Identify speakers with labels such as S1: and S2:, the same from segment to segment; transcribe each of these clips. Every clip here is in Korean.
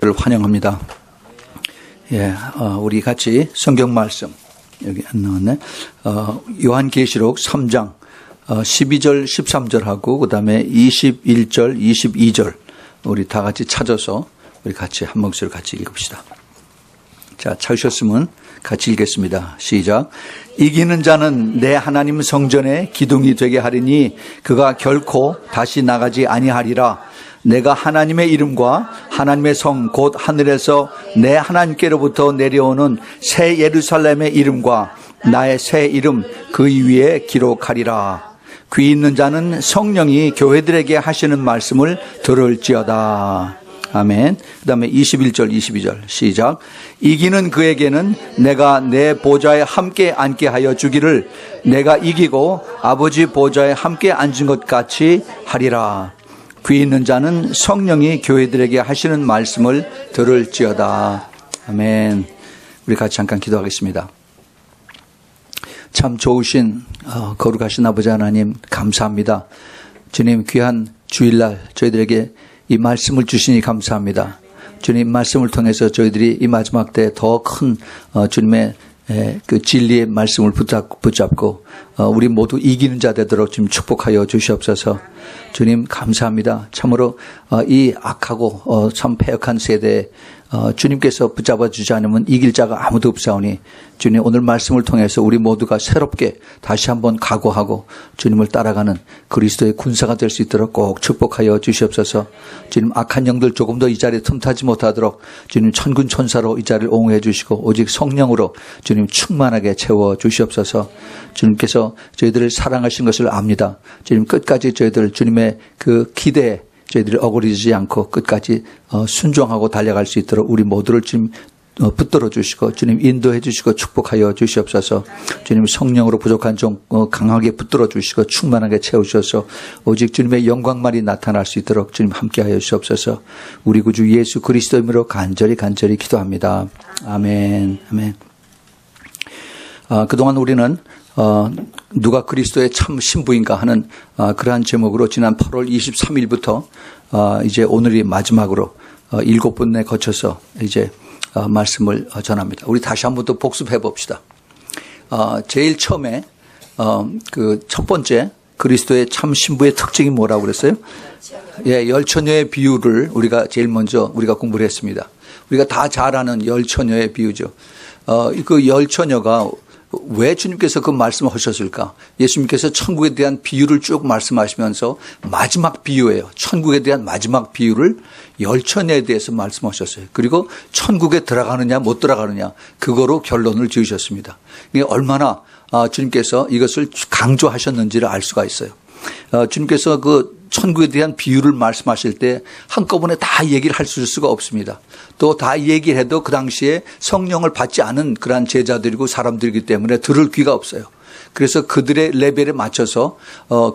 S1: 여러분들을 환영합니다. 우리 같이 성경 말씀, 여기 안 나왔네. 요한계시록 3장 12절, 13절하고 그 다음에 21절, 22절 우리 다 같이 찾아서 우리 같이 한 목소리로 같이 읽읍시다. 자, 찾으셨으면 같이 읽겠습니다. 시작. 이기는 자는 내 하나님 성전에 기둥이 되게 하리니 그가 결코 다시 나가지 아니하리라. 내가 하나님의 이름과 하나님의 성 곧 하늘에서 내 하나님께로부터 내려오는 새 예루살렘의 이름과 나의 새 이름 그 위에 기록하리라. 귀 있는 자는 성령이 교회들에게 하시는 말씀을 들을지어다. 아멘. 그 다음에 21절 22절 시작. 이기는 그에게는 내가 내 보좌에 함께 앉게 하여 주기를 내가 이기고 아버지 보좌에 함께 앉은 것 같이 하리라. 귀 있는 자는 성령이 교회들에게 하시는 말씀을 들을지어다. 아멘. 우리 같이 잠깐 기도하겠습니다. 참 좋으신 거룩하신 아버지 하나님 감사합니다. 주님 귀한 주일날 저희들에게 이 말씀을 주시니 감사합니다. 주님 말씀을 통해서 저희들이 이 마지막 때 더 큰 주님의 그 진리의 말씀을 붙잡고 우리 모두 이기는 자 되도록 지금 축복하여 주시옵소서. 주님 감사합니다. 참으로 이 악하고 참 패역한 세대에 주님께서 붙잡아 주지 않으면 이길 자가 아무도 없사오니 주님 오늘 말씀을 통해서 우리 모두가 새롭게 다시 한번 각오하고 주님을 따라가는 그리스도의 군사가 될 수 있도록 꼭 축복하여 주시옵소서. 주님 악한 영들 조금 더 이 자리에 틈타지 못하도록 주님 천군 천사로 이 자리를 옹호해 주시고 오직 성령으로 주님 충만하게 채워 주시옵소서. 주님께서 저희들을 사랑하신 것을 압니다. 주님 끝까지 저희들 주님의 그 기대에 저희들이 어그러지지 않고 끝까지 순종하고 달려갈 수 있도록 우리 모두를 지금 붙들어 주시고 주님 인도해 주시고 축복하여 주시옵소서. 주님 성령으로 부족한 종 강하게 붙들어 주시고 충만하게 채우셔서 오직 주님의 영광만이 나타날 수 있도록 주님 함께하여 주시옵소서. 우리 구주 예수 그리스도 이름으로 간절히 기도합니다. 아멘. 아멘. 그동안 우리는 누가 그리스도의 참 신부인가 하는 그러한 제목으로 지난 8월 23일부터 이제 오늘이 마지막으로 7번에 거쳐서 이제 말씀을 전합니다. 우리 다시 한번 또 복습해 봅시다. 제일 처음에 그 첫 번째 그리스도의 참 신부의 특징이 뭐라고 그랬어요? 열처녀의 비유를 우리가 제일 먼저 우리가 공부를 했습니다. 우리가 다 잘 아는 열처녀의 비유죠. 그 열처녀가 왜 주님께서 그 말씀을 하셨을까? 예수님께서 천국에 대한 비유를 쭉 말씀하시면서 마지막 비유예요. 천국에 대한 마지막 비유를 열처녀에 대해서 말씀하셨어요. 그리고 천국에 들어가느냐 못 들어가느냐 그거로 결론을 지으셨습니다. 이게 얼마나 주님께서 이것을 강조하셨는지를 알 수가 있어요. 주님께서 그 천국에 대한 비유를 말씀하실 때 한꺼번에 다 얘기를 할 수가 없습니다. 또 다 얘기를 해도 그 당시에 성령을 받지 않은 그러한 제자들이고 사람들이기 때문에 들을 귀가 없어요. 그래서 그들의 레벨에 맞춰서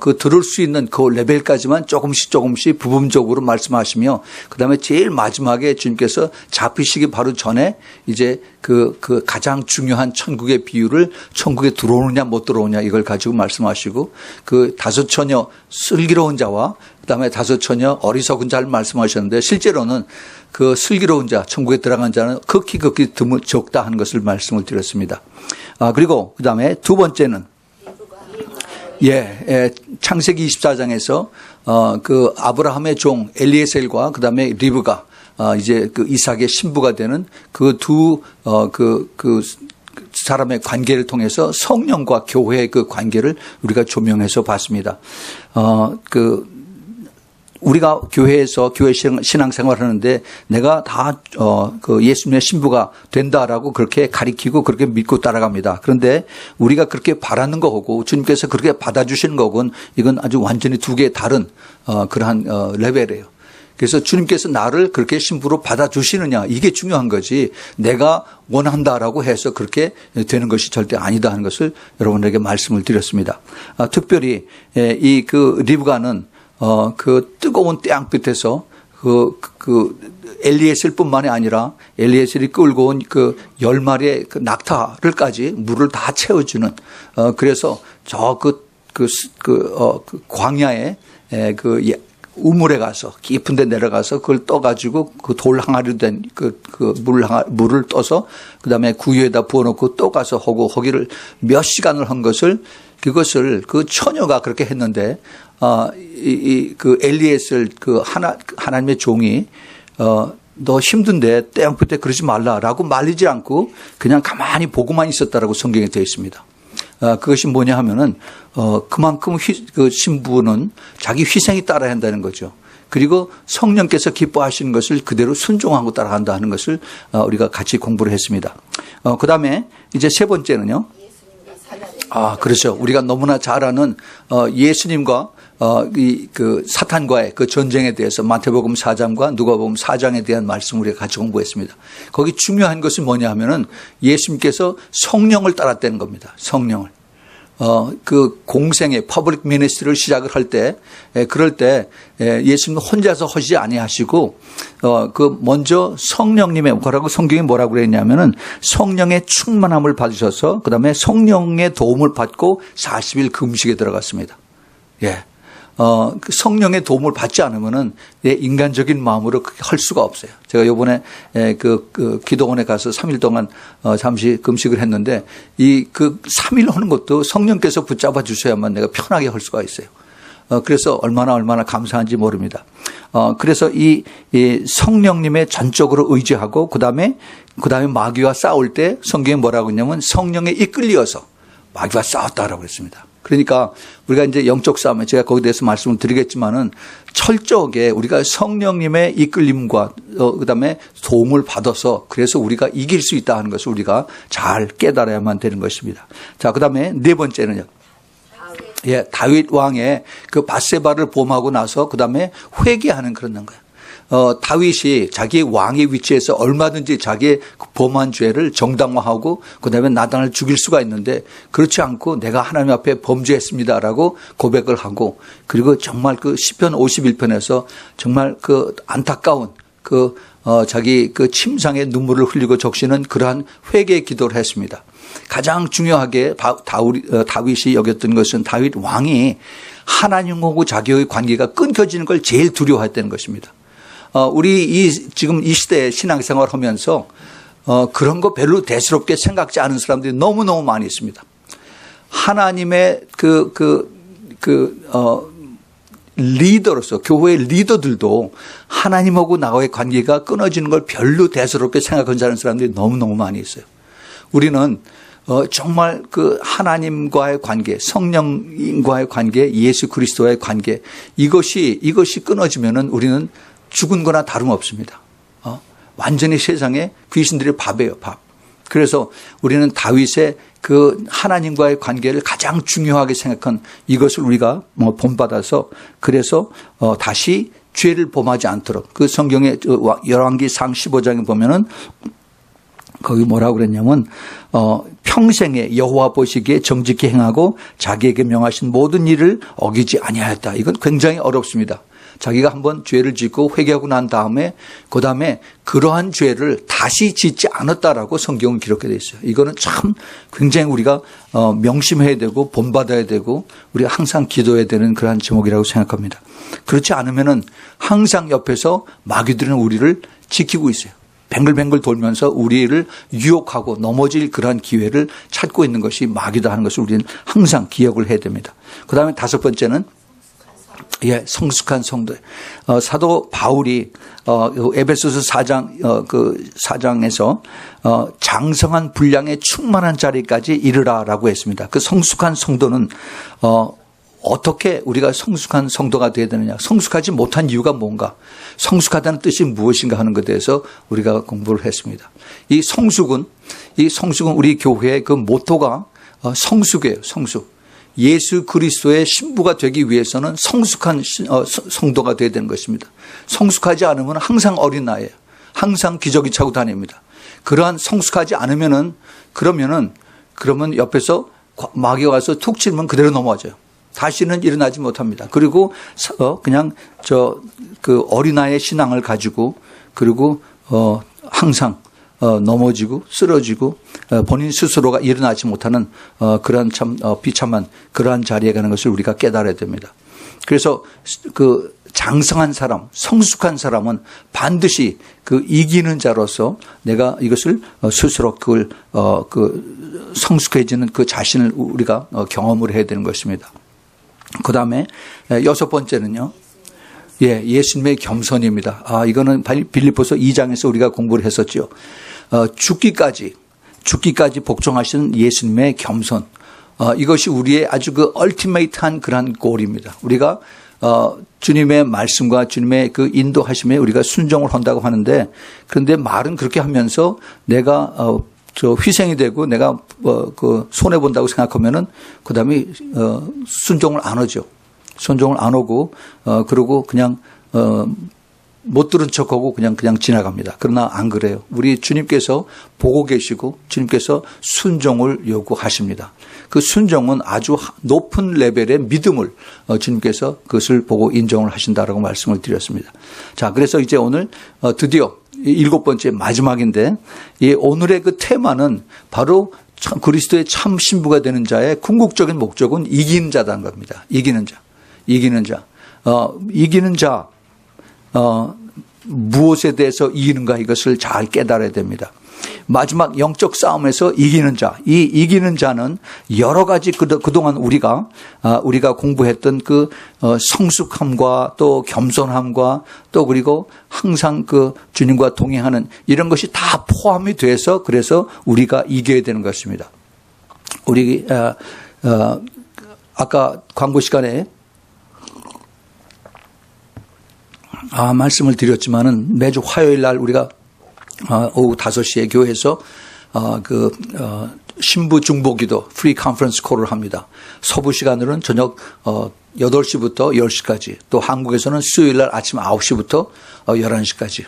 S1: 그 들을 수 있는 그 레벨까지만 조금씩 부분적으로 말씀하시며 그다음에 제일 마지막에 주님께서 잡히시기 바로 전에 이제 그 가장 중요한 천국의 비유를 천국에 들어오느냐 못 들어오느냐 이걸 가지고 말씀하시고 그 다섯 처녀 슬기로운 자와 그다음에 다섯 처녀 어리석은 자를 말씀하셨는데 실제로는 그 슬기로운 자 천국에 들어간 자는 극히 적다 하는 것을 말씀을 드렸습니다. 그리고 그다음에 두 번째는 창세기 24장에서 그 아브라함의 종 엘리에셀과 그다음에 리브가 이제 그 이삭의 신부가 되는 그 두 사람의 관계를 통해서 성령과 교회의 그 관계를 우리가 조명해서 봤습니다. 우리가 교회에서 교회 신앙생활을 하는데 내가 다 그 예수님의 신부가 된다라고 그렇게 가리키고 그렇게 믿고 따라갑니다. 그런데 우리가 그렇게 바라는 거하고 주님께서 그렇게 받아주시는 거하고는 이건 아주 완전히 두 개의 다른 그러한 레벨이에요. 그래서 주님께서 나를 그렇게 신부로 받아주시느냐 이게 중요한 거지 내가 원한다라고 해서 그렇게 되는 것이 절대 아니다 하는 것을 여러분에게 말씀을 드렸습니다. 특별히 이 그 리브가는 그 뜨거운 태양빛에서 그 엘리에셀뿐만이 아니라 엘리에셀이 끌고 온 그 10마리의 그 낙타를까지 물을 다 채워주는 그래서 저 광야에 우물에 가서 깊은 데 내려가서 그걸 떠가지고 그 돌 항아리로 된 물을 떠서 그다음에 구유에다 부어놓고 또 가서 하고 거기를 몇 시간을 한 것을 그것을 그 처녀가 그렇게 했는데 그 엘리에셀 그 하나님의 종이 너 힘든데 떼양풀 때 그러지 말라라고 말리지 않고 그냥 가만히 보고만 있었다라고 성경에 되어 있습니다. 그것이 뭐냐 하면은 그만큼 그 신부는 자기 희생이 따라야 한다는 거죠. 그리고 성령께서 기뻐하시는 것을 그대로 순종하고 따라간다 하는 것을 우리가 같이 공부를 했습니다. 그다음에 이제 세 번째는요. 그렇죠. 우리가 너무나 잘 아는 예수님과 그 사탄과의 그 전쟁에 대해서 마태복음 4장과 누가복음 4장에 대한 말씀 우리가 같이 공부했습니다. 거기 중요한 것은 뭐냐 하면은 예수님께서 성령을 따랐다는 겁니다. 성령을. 그 공생의 퍼블릭 미니스트리를 시작을 할 때, 그럴 때 예수님은 혼자서 하지 아니하시고, 그 먼저 성령님의 뭐라고 성경이 뭐라고 그랬냐면은 성령의 충만함을 받으셔서 그 다음에 성령의 도움을 받고 40일 금식에 들어갔습니다. 예. 그 성령의 도움을 받지 않으면은 인간적인 마음으로 그렇게 할 수가 없어요. 제가 요번에 그 기도원에 가서 3일 동안 잠시 금식을 했는데 그 3일 하는 것도 성령께서 붙잡아 주셔야만 내가 편하게 할 수가 있어요. 그래서 얼마나 감사한지 모릅니다. 그래서 이 성령님의 전적으로 의지하고 그다음에 마귀와 싸울 때 성경에 뭐라고 했냐면 성령에 이끌려서 마귀와 싸웠다라고 했습니다. 그러니까 우리가 이제 영적 싸움에 제가 거기에 대해서 말씀을 드리겠지만은 철저하게 우리가 성령님의 이끌림과 그다음에 도움을 받아서 그래서 우리가 이길 수 있다 하는 것을 우리가 잘 깨달아야만 되는 것입니다. 자, 그다음에 네 번째는요. 예, 다윗 왕의 그 밧세바를 범하고 나서 그다음에 회개하는 그런 거예요. 다윗이 자기 왕의 위치에서 얼마든지 자기의 범한 죄를 정당화하고 그다음에 나단을 죽일 수가 있는데 그렇지 않고 내가 하나님 앞에 범죄했습니다라고 고백을 하고 그리고 정말 그 시편 51편에서 정말 그 안타까운 자기 그 침상에 눈물을 흘리고 적시는 그러한 회개의 기도를 했습니다. 가장 중요하게 다윗이 여겼던 것은 다윗 왕이 하나님하고 자기의 관계가 끊겨지는 걸 제일 두려워했다는 것입니다. 우리 지금 이 시대에 신앙생활 하면서 그런 거 별로 대수롭게 생각지 않은 사람들이 너무너무 많이 있습니다. 하나님의 리더로서 교회의 리더들도 하나님하고 나와의 관계가 끊어지는 걸 별로 대수롭게 생각하지 않은 사람들이 너무너무 많이 있어요. 우리는 정말 그 하나님과의 관계, 성령과의 관계, 예수 그리스도와의 관계 이것이 끊어지면은 우리는 죽은 거나 다름없습니다. 완전히 세상에 귀신들의 밥이에요, 밥. 그래서 우리는 다윗의 그 하나님과의 관계를 가장 중요하게 생각한 이것을 우리가 본받아서 그래서 다시 죄를 범하지 않도록 그 성경의 열왕기상 15장에 보면은 거기 뭐라고 그랬냐면 평생에 여호와 보시기에 정직히 행하고 자기에게 명하신 모든 일을 어기지 아니하였다. 이건 굉장히 어렵습니다. 자기가 한번 죄를 짓고 회개하고 난 다음에 그다음에 그러한 죄를 다시 짓지 않았다라고 성경은 기록되어 있어요. 이거는 참 굉장히 우리가 명심해야 되고 본받아야 되고 우리가 항상 기도해야 되는 그러한 제목이라고 생각합니다. 그렇지 않으면은 항상 옆에서 마귀들은 우리를 지키고 있어요. 뱅글뱅글 돌면서 우리를 유혹하고 넘어질 그러한 기회를 찾고 있는 것이 마귀다 하는 것을 우리는 항상 기억을 해야 됩니다. 그다음에 다섯 번째는 성숙한 성도. 사도 바울이 에베소서 4장 그 4장에서 장성한 분량의 충만한 자리까지 이르라라고 했습니다. 그 성숙한 성도는 어떻게 우리가 성숙한 성도가 되어야 되느냐? 성숙하지 못한 이유가 뭔가? 성숙하다는 뜻이 무엇인가 하는 것에 대해서 우리가 공부를 했습니다. 이 성숙은 우리 교회의 그 모토가 성숙이에요. 성숙. 예수 그리스도의 신부가 되기 위해서는 성숙한 성도가 되어야 되는 것입니다. 성숙하지 않으면 항상 어린아이예요. 항상 기저귀 차고 다닙니다. 그러한 성숙하지 않으면은 그러면 옆에서 마귀가 와서 툭 치면 그대로 넘어져요. 다시는 일어나지 못합니다. 그리고 그냥 그 어린아이의 신앙을 가지고 그리고 항상 넘어지고 쓰러지고 본인 스스로가 일어나지 못하는 그러한 참 비참한 그러한 자리에 가는 것을 우리가 깨달아야 됩니다. 그래서 그 장성한 사람, 성숙한 사람은 반드시 그 이기는 자로서 내가 이것을 스스로 그걸 그 성숙해지는 그 자신을 우리가 경험을 해야 되는 것입니다. 그 다음에 6번째는요. 예수님의 겸손입니다. 이거는 빌립보서 2장에서 우리가 공부를 했었죠. 죽기까지 복종하시는 예수님의 겸손. 이것이 우리의 아주 그 얼티메이트한 그러한 골입니다. 우리가 주님의 말씀과 주님의 그 인도하심에 우리가 순종을 한다고 하는데, 그런데 말은 그렇게 하면서 내가 희생이 되고 내가 그 손해 본다고 생각하면은 그다음에 순종을 안 하죠. 순종을 안 하고 그러고 그냥 못 들은 척하고 그냥 지나갑니다. 그러나 안 그래요. 우리 주님께서 보고 계시고 주님께서 순종을 요구하십니다. 그 순종은 아주 높은 레벨의 믿음을 주님께서 그것을 보고 인정을 하신다라고 말씀을 드렸습니다. 자, 그래서 이제 오늘 드디어 7번째 마지막인데, 이 오늘의 그 테마는 바로 그리스도의 참 신부가 되는 자의 궁극적인 목적은 이기는 자라는 겁니다. 이기는 자. 무엇에 대해서 이기는가, 이것을 잘 깨달아야 됩니다. 마지막 영적 싸움에서 이기는 자, 이 이기는 자는 여러 가지 그동안 우리가 공부했던 그 성숙함과 또 겸손함과 또 그리고 항상 그 주님과 동행하는 이런 것이 다 포함이 돼서 그래서 우리가 이겨야 되는 것입니다. 우리 아까 광고 시간에 말씀을 드렸지만은 매주 화요일 날 우리가 오후 5시에 교회에서 신부 중보기도 프리 컨퍼런스 콜을 합니다. 서부 시간으로는 저녁 8시부터 10시까지, 또 한국에서는 수요일 날 아침 9시부터 11시까지,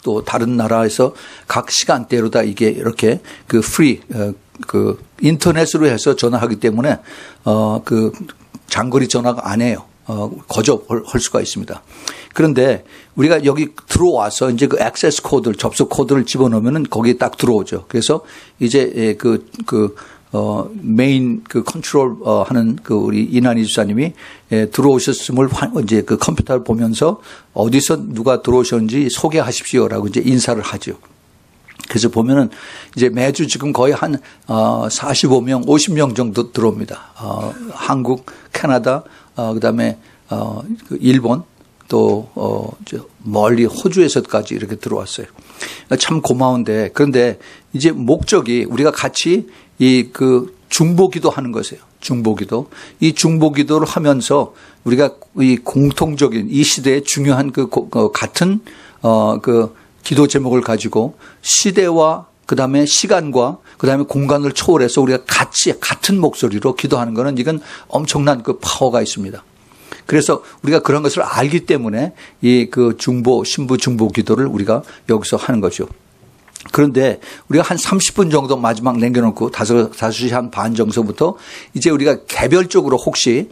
S1: 또 다른 나라에서 각 시간대로 다 이게 이렇게 그 프리 그 인터넷으로 해서 전화하기 때문에 그 장거리 전화가 안 해요. 거절할 수가 있습니다. 그런데 우리가 여기 들어와서 이제 그 액세스 코드를, 접속 코드를 집어넣으면은 거기에 딱 들어오죠. 그래서 이제 메인 그 컨트롤 하는 그 우리 이난희 집사님이 들어오셨음을 이제 그 컴퓨터를 보면서 어디서 누가 들어오셨는지 소개하십시오라고 이제 인사를 하죠. 그래서 보면은 이제 매주 지금 거의 한 45명, 50명 정도 들어옵니다. 한국, 캐나다, 그다음에 일본, 또 멀리 호주에서까지 이렇게 들어왔어요. 참 고마운데, 그런데 이제 목적이 우리가 같이 이 그 중보기도 하는 것이에요. 중보기도. 이 중보기도를 하면서 우리가 이 공통적인 이 시대에 중요한 같은 그 기도 제목을 가지고 시대와 그다음에 시간과 그다음에 공간을 초월해서 우리가 같은 목소리로 기도하는 것은 이건 엄청난 그 파워가 있습니다. 그래서 우리가 그런 것을 알기 때문에 이 그 신부 중보 기도를 우리가 여기서 하는 거죠. 그런데 우리가 한 30분 정도 마지막 남겨놓고 5시 한 반 정도부터 이제 우리가 개별적으로 혹시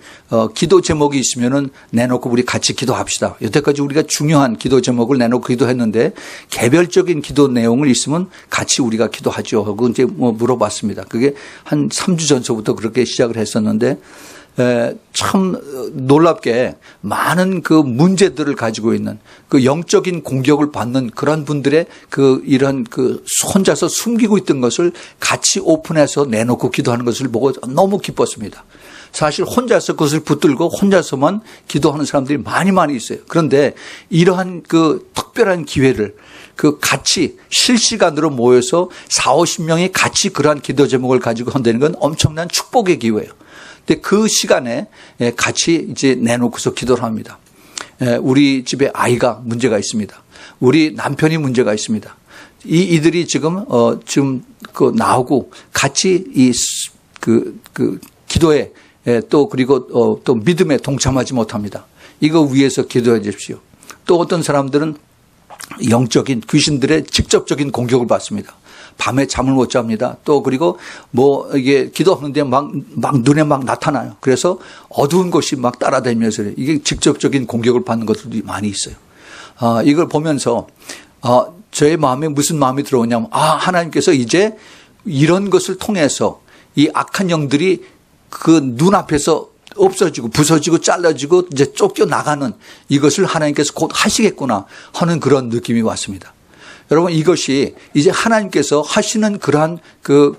S1: 기도 제목이 있으면은 내놓고 우리 같이 기도합시다. 여태까지 우리가 중요한 기도 제목을 내놓고 기도했는데 개별적인 기도 내용을 있으면 같이 우리가 기도하죠 하고 이제 물어봤습니다. 그게 한 3주 전서부터 그렇게 시작을 했었는데 참 놀랍게 많은 그 문제들을 가지고 있는 그 영적인 공격을 받는 그런 분들의 이런 혼자서 숨기고 있던 것을 같이 오픈해서 내놓고 기도하는 것을 보고 너무 기뻤습니다. 사실 혼자서 그것을 붙들고 혼자서만 기도하는 사람들이 많이 있어요. 그런데 이러한 그 특별한 기회를 같이 실시간으로 모여서 40-50명이 같이 그러한 기도 제목을 가지고 한다는 건 엄청난 축복의 기회예요. 근데 그 시간에 같이 이제 내놓고서 기도를 합니다. 우리 집에 아이가 문제가 있습니다. 우리 남편이 문제가 있습니다. 이들이 지금 나오고 같이 기도에 또 그리고 또 믿음에 동참하지 못합니다. 이거 위해서 기도해 주십시오. 또 어떤 사람들은 영적인 귀신들의 직접적인 공격을 받습니다. 밤에 잠을 못 잡니다. 또 그리고 이게 기도하는데 막 눈에 막 나타나요. 그래서 어두운 곳이 막 따라다니면서 이게 직접적인 공격을 받는 것들이 많이 있어요. 이걸 보면서 저의 마음에 무슨 마음이 들어오냐면 하나님께서 이제 이런 것을 통해서 이 악한 영들이 그 눈앞에서 없어지고 부서지고 잘라지고 이제 쫓겨나가는 이것을 하나님께서 곧 하시겠구나 하는 그런 느낌이 왔습니다. 여러분, 이것이 이제 하나님께서 하시는 그러한 그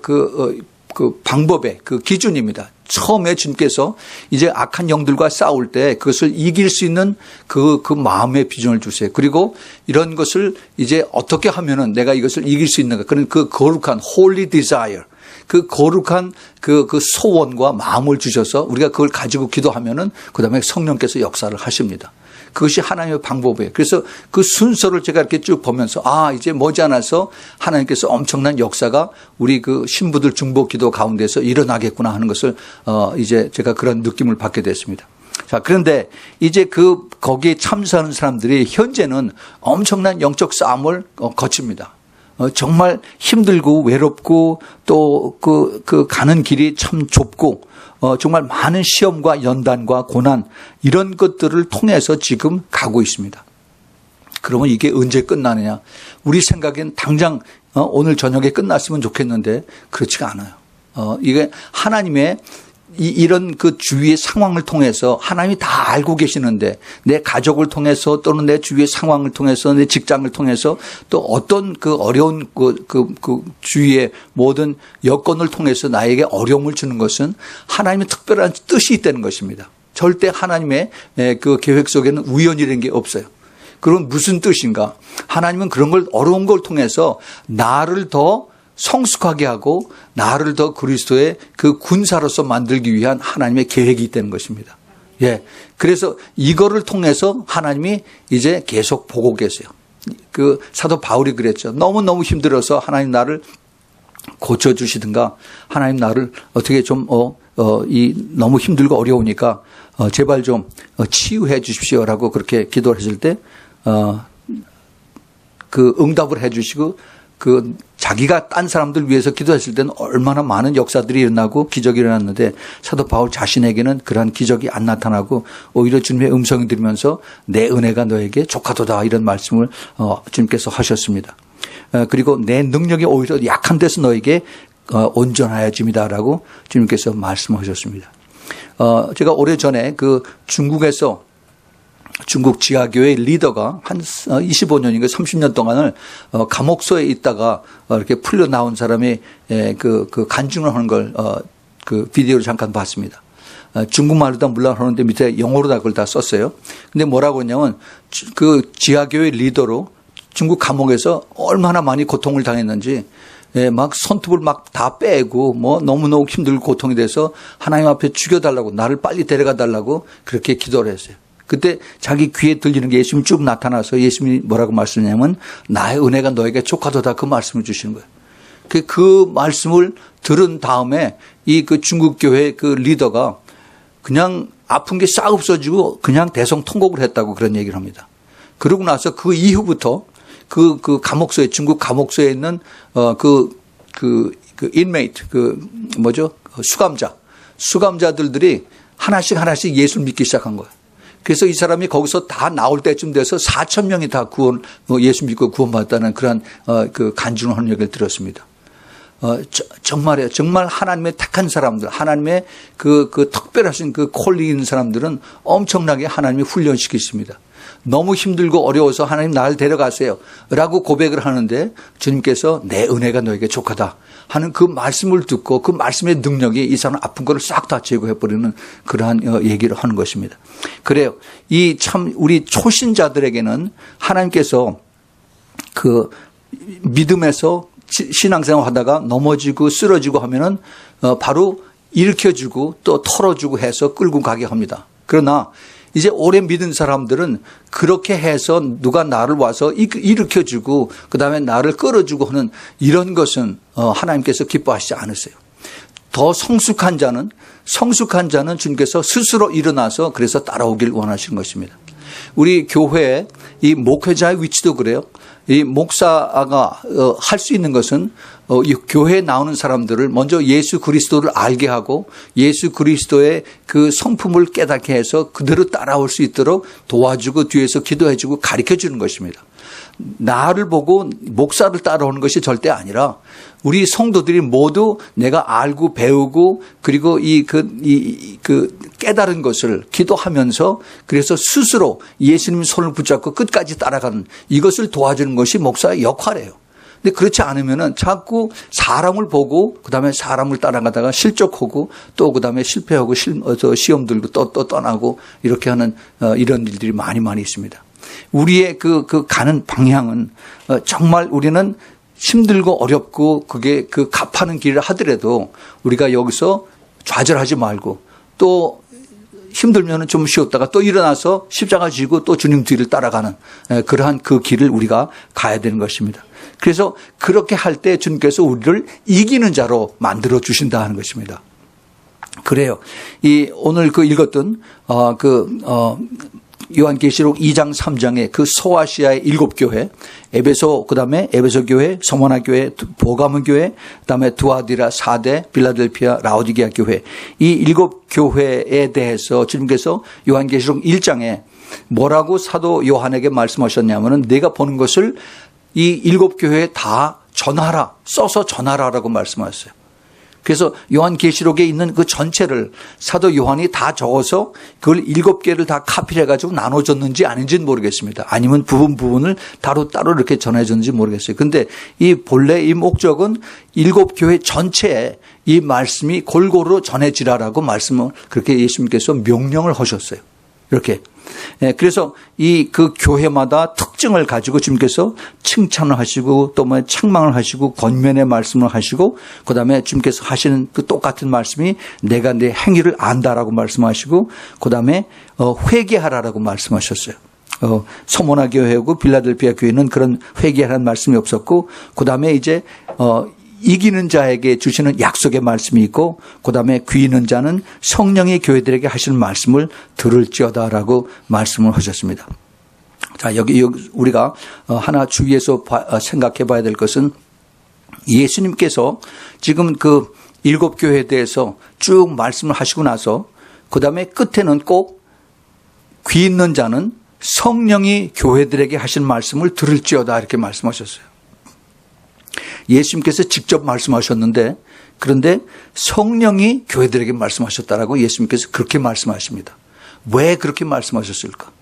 S1: 방법의 그 기준입니다. 처음에 주님께서 이제 악한 영들과 싸울 때 그것을 이길 수 있는 그 마음의 비전을 주세요. 그리고 이런 것을 이제 어떻게 하면은 내가 이것을 이길 수 있는가. 그런 그 거룩한 holy desire, 그 거룩한 그 소원과 마음을 주셔서 우리가 그걸 가지고 기도하면은 그 다음에 성령께서 역사를 하십니다. 그것이 하나님의 방법이에요. 그래서 그 순서를 제가 이렇게 쭉 보면서 이제 머지않아서 하나님께서 엄청난 역사가 우리 그 신부들 중보 기도 가운데서 일어나겠구나 하는 것을 이제 제가 그런 느낌을 받게 됐습니다. 자, 그런데 이제 거기에 참석하는 사람들이 현재는 엄청난 영적 싸움을 거칩니다. 정말 힘들고 외롭고 또 가는 길이 참 좁고 정말 많은 시험과 연단과 고난 이런 것들을 통해서 지금 가고 있습니다. 그러면 이게 언제 끝나느냐? 우리 생각엔 당장 오늘 저녁에 끝났으면 좋겠는데 그렇지가 않아요. 이게 하나님의 이런 그 주위의 상황을 통해서 하나님이 다 알고 계시는데 내 가족을 통해서 또는 내 주위의 상황을 통해서 내 직장을 통해서 또 어떤 그 어려운 그 주위의 모든 여건을 통해서 나에게 어려움을 주는 것은 하나님의 특별한 뜻이 있다는 것입니다. 절대 하나님의 그 계획 속에는 우연이라는 게 없어요. 그럼 무슨 뜻인가? 하나님은 그런 걸 어려운 걸 통해서 나를 더 성숙하게 하고 나를 더 그리스도의 그 군사로서 만들기 위한 하나님의 계획이 있다는 것입니다. 예. 그래서 이거를 통해서 하나님이 이제 계속 보고 계세요. 그 사도 바울이 그랬죠. 너무너무 힘들어서 하나님 나를 고쳐주시든가 하나님 나를 어떻게 좀, 너무 힘들고 어려우니까, 제발 좀 치유해 주십시오라고 그렇게 기도를 했을 때, 그 응답을 해 주시고 자기가 딴 사람들 위해서 기도했을 때는 얼마나 많은 역사들이 일어나고 기적이 일어났는데 사도 바울 자신에게는 그러한 기적이 안 나타나고 오히려 주님의 음성이 들으면서 내 은혜가 너에게 족하도다 이런 말씀을 주님께서 하셨습니다. 그리고 내 능력이 오히려 약한 데서 너에게 온전하여짐이다라고 주님께서 말씀하셨습니다. 제가 오래전에 그 중국 지하교회 리더가 한 25년인가 30년 동안을 감옥소에 있다가 이렇게 풀려 나온 사람이 그 간증을 하는 걸 그 비디오를 잠깐 봤습니다. 중국말로 다 물론 하는데 밑에 영어로 다 그걸 다 썼어요. 근데 뭐라고 했냐면 그 지하교회 리더로 중국 감옥에서 얼마나 많이 고통을 당했는지 막 손톱을 막 다 빼고 뭐 너무너무 힘들고 고통이 돼서 하나님 앞에 죽여달라고 나를 빨리 데려가 달라고 그렇게 기도를 했어요. 그때 자기 귀에 들리는 게 예수님이 쭉 나타나서 예수님이 뭐라고 말씀하냐면 나의 은혜가 너에게 족하도다 그 말씀을 주시는 거예요. 그 말씀을 들은 다음에 그 중국 교회 그 리더가 그냥 아픈 게 싹 없어지고 그냥 대성통곡을 했다고 그런 얘기를 합니다. 그러고 나서 그 이후부터 그 감옥소에 중국 감옥소에 있는 inmate 수감자들이 하나씩 예수를 믿기 시작한 거예요. 그래서 이 사람이 거기서 다 나올 때쯤 돼서 4,000명이 다 예수 믿고 구원받았다는 그런 그 간증을 하는 얘기를 들었습니다. 정말이에요. 정말 하나님의 택한 사람들, 하나님의 그 특별하신 그 콜링 있는 사람들은 엄청나게 하나님이 훈련시키십니다. 너무 힘들고 어려워서 하나님 나를 데려가세요 라고 고백을 하는데 주님께서 내 은혜가 너에게 족하다 하는 그 말씀을 듣고 그 말씀의 능력이 이 사람 아픈 거를 싹 다 제거해버리는 그러한 얘기를 하는 것입니다. 그래요. 우리 초신자들에게는 하나님께서 그 믿음에서 신앙생활 하다가 넘어지고 쓰러지고 하면은 바로 일으켜주고 또 털어주고 해서 끌고 가게 합니다. 그러나 이제 오래 믿은 사람들은 그렇게 해서 누가 나를 와서 일으켜주고 그다음에 나를 끌어주고 하는 이런 것은 하나님께서 기뻐하시지 않으세요. 더 성숙한 자는 주님께서 스스로 일어나서 그래서 따라오길 원하시는 것입니다. 우리 교회의 이 목회자의 위치도 그래요. 이 목사가 할 수 있는 것은 이 교회에 나오는 사람들을 먼저 예수 그리스도를 알게 하고 예수 그리스도의 그 성품을 깨닫게 해서 그대로 따라올 수 있도록 도와주고 뒤에서 기도해주고 가르쳐주는 것입니다. 나를 보고 목사를 따라오는 것이 절대 아니라 우리 성도들이 모두 내가 알고 배우고 그리고 그 깨달은 것을 기도하면서 그래서 스스로 예수님 손을 붙잡고 끝까지 따라가는 이것을 도와주는 것이 목사의 역할이에요. 근데 그렇지 않으면은 자꾸 사람을 보고 그다음에 사람을 따라가다가 실족하고 또 그다음에 실패하고 시험 들고 또 떠나고 이렇게 하는 이런 일들이 많이 있습니다. 우리의 그 가는 방향은 정말 우리는 힘들고 어렵고 그게 그 갚아는 길을 하더라도 우리가 여기서 좌절하지 말고 또 힘들면은 좀 쉬었다가 또 일어나서 십자가 지고 또 주님 뒤를 따라가는 그러한 그 길을 우리가 가야 되는 것입니다. 그래서 그렇게 할 때 주님께서 우리를 이기는 자로 만들어 주신다 하는 것입니다. 그래요. 오늘 읽었던 요한계시록 2장 3장의 그 소아시아의 7교회, 에베소, 그다음에 에베소 교회, 서머나 교회, 보가문 교회, 그다음에 두아디라, 사대, 빌라델피아, 라오디게아 교회, 이 7교회에 대해서 주님께서 요한계시록 1장에 뭐라고 사도 요한에게 말씀하셨냐면은 내가 보는 것을 이 7교회에 다 전하라, 써서 전하라라고 말씀하셨어요. 그래서 요한계시록에 있는 그 전체를 사도 요한이 다 적어서 그걸 7개를 다 카피를 해가지고 나눠줬는지 아닌지는 모르겠습니다. 아니면 부분을 따로 이렇게 전해줬는지 모르겠어요. 근데 이 본래 이 목적은 7교회 전체에 이 말씀이 골고루 전해지라라고 말씀을 그렇게 예수님께서 명령을 하셨어요. 이렇게. 그래서 그 교회마다 특징을 가지고 주님께서 칭찬을 하시고 또 책망을 하시고 권면의 말씀을 하시고 그다음에 주님께서 하시는 그 똑같은 말씀이 내가 내 행위를 안다라고 말씀하시고 그다음에 회개하라라고 말씀하셨어요. 서모나 교회하고 빌라델피아 교회는 그런 회개하라는 말씀이 없었고 그다음에 이제 이기는 자에게 주시는 약속의 말씀이 있고 그다음에 귀 있는 자는 성령이 교회들에게 하시는 말씀을 들을지어다라고 말씀을 하셨습니다. 자, 여기 우리가 하나 주위에서 생각해 봐야 될 것은 예수님께서 지금 그 7교회에 대해서 쭉 말씀을 하시고 나서 그다음에 끝에는 꼭 귀 있는 자는 성령이 교회들에게 하신 말씀을 들을지어다 이렇게 말씀하셨어요. 예수님께서 직접 말씀하셨는데 그런데 성령이 교회들에게 말씀하셨다라고 예수님께서 그렇게 말씀하십니다. 왜 그렇게 말씀하셨을까?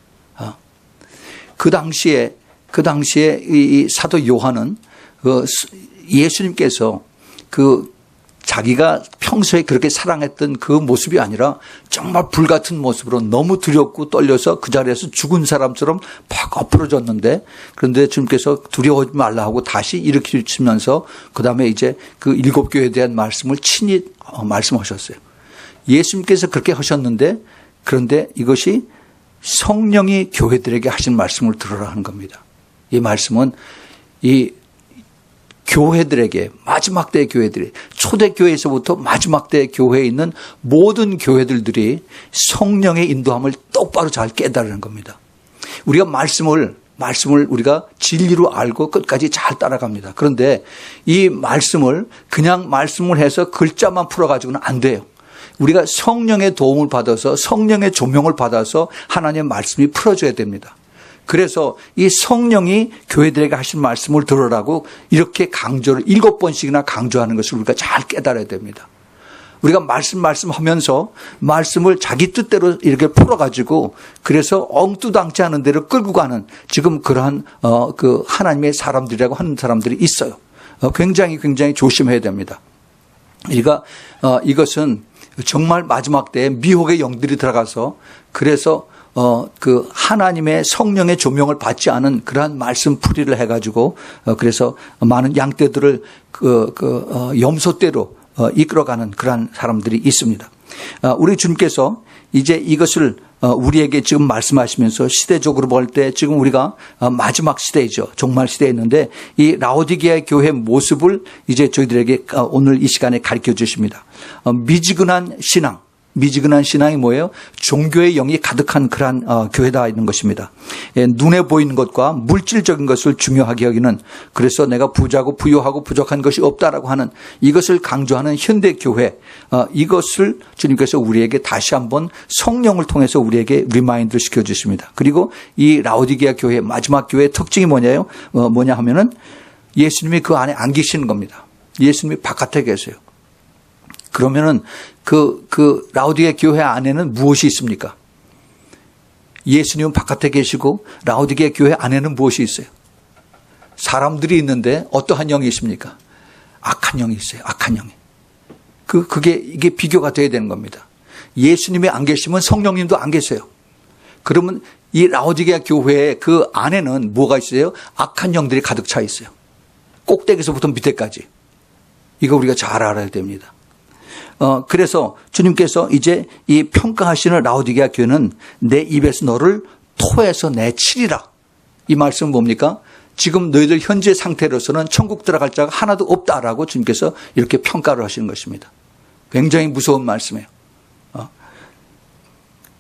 S1: 그 당시에 이 사도 요한은 예수님께서 자기가 평소에 그렇게 사랑했던 그 모습이 아니라 정말 불같은 모습으로 너무 두렵고 떨려서 그 자리에서 죽은 사람처럼 팍 엎어졌는데 그런데 주님께서 두려워하지 말라 하고 다시 일으키시면서 그다음에 이제 그 7교회에 대한 말씀을 친히 말씀하셨어요. 예수님께서 그렇게 하셨는데 그런데 이것이 성령이 교회들에게 하신 말씀을 들으라 하는 겁니다. 이 말씀은 이 교회들에게 마지막 때 교회들이 초대교회에서부터 마지막 때 교회에 있는 모든 교회들이 성령의 인도함을 똑바로 잘 깨달는 겁니다. 우리가 말씀을 우리가 진리로 알고 끝까지 잘 따라갑니다. 그런데 이 말씀을 그냥 말씀을 해서 글자만 풀어가지고는 안 돼요. 우리가 성령의 도움을 받아서 성령의 조명을 받아서 하나님의 말씀이 풀어져야 됩니다. 그래서 이 성령이 교회들에게 하신 말씀을 들으라고 이렇게 강조를 7번씩이나 강조하는 것을 우리가 잘 깨달아야 됩니다. 우리가 말씀하면서 말씀을 자기 뜻대로 이렇게 풀어가지고 그래서 엉뚱당치 않은 대로 끌고 가는 지금 그러한 그 하나님의 사람들이라고 하는 사람들이 있어요. 굉장히 조심해야 됩니다. 이것은 정말 마지막 때에 미혹의 영들이 들어가서 그래서 그 하나님의 성령의 조명을 받지 않은 그러한 말씀 풀이를 해가지고 그래서 많은 양떼들을 염소떼로 이끌어가는 그러한 사람들이 있습니다. 우리 주님께서 이제 이것을 우리에게 지금 말씀하시면서 시대적으로 볼 때 지금 우리가 마지막 시대이죠. 종말 시대에 있는데 이 라오디게아 교회 모습을 이제 저희들에게 오늘 이 시간에 가르쳐 주십니다. 미지근한 신앙, 미지근한 신앙이 뭐예요? 종교의 영이 가득한 그러한 교회다 있는 것입니다. 눈에 보이는 것과 물질적인 것을 중요하게 여기는, 그래서 내가 부자고 부유하고 부족한 것이 없다라고 하는 이것을 강조하는 현대 교회, 이것을 주님께서 우리에게 다시 한번 성령을 통해서 우리에게 리마인드를 시켜주십니다. 그리고 이 라오디게아 교회, 마지막 교회의 특징이 뭐냐 하면은 예수님이 그 안에 안 계시는 겁니다. 예수님이 바깥에 계세요. 그러면은 그 라오디게아 교회 안에는 무엇이 있습니까? 예수님은 바깥에 계시고 라오디게아 교회 안에는 무엇이 있어요? 사람들이 있는데 어떠한 영이 있습니까? 악한 영이 있어요. 악한 영이. 이게 비교가 돼야 되는 겁니다. 예수님이 안 계시면 성령님도 안 계세요. 그러면 이 라오디게아 교회의 그 안에는 뭐가 있어요? 악한 영들이 가득 차 있어요. 꼭대기에서부터 밑에까지. 이거 우리가 잘 알아야 됩니다. 그래서 주님께서 이제 이 평가하시는 라오디게아 교회는 내 입에서 너를 토해서 내치리라. 이 말씀은 뭡니까? 지금 너희들 현재 상태로서는 천국 들어갈 자가 하나도 없다라고 주님께서 이렇게 평가를 하시는 것입니다. 굉장히 무서운 말씀이에요.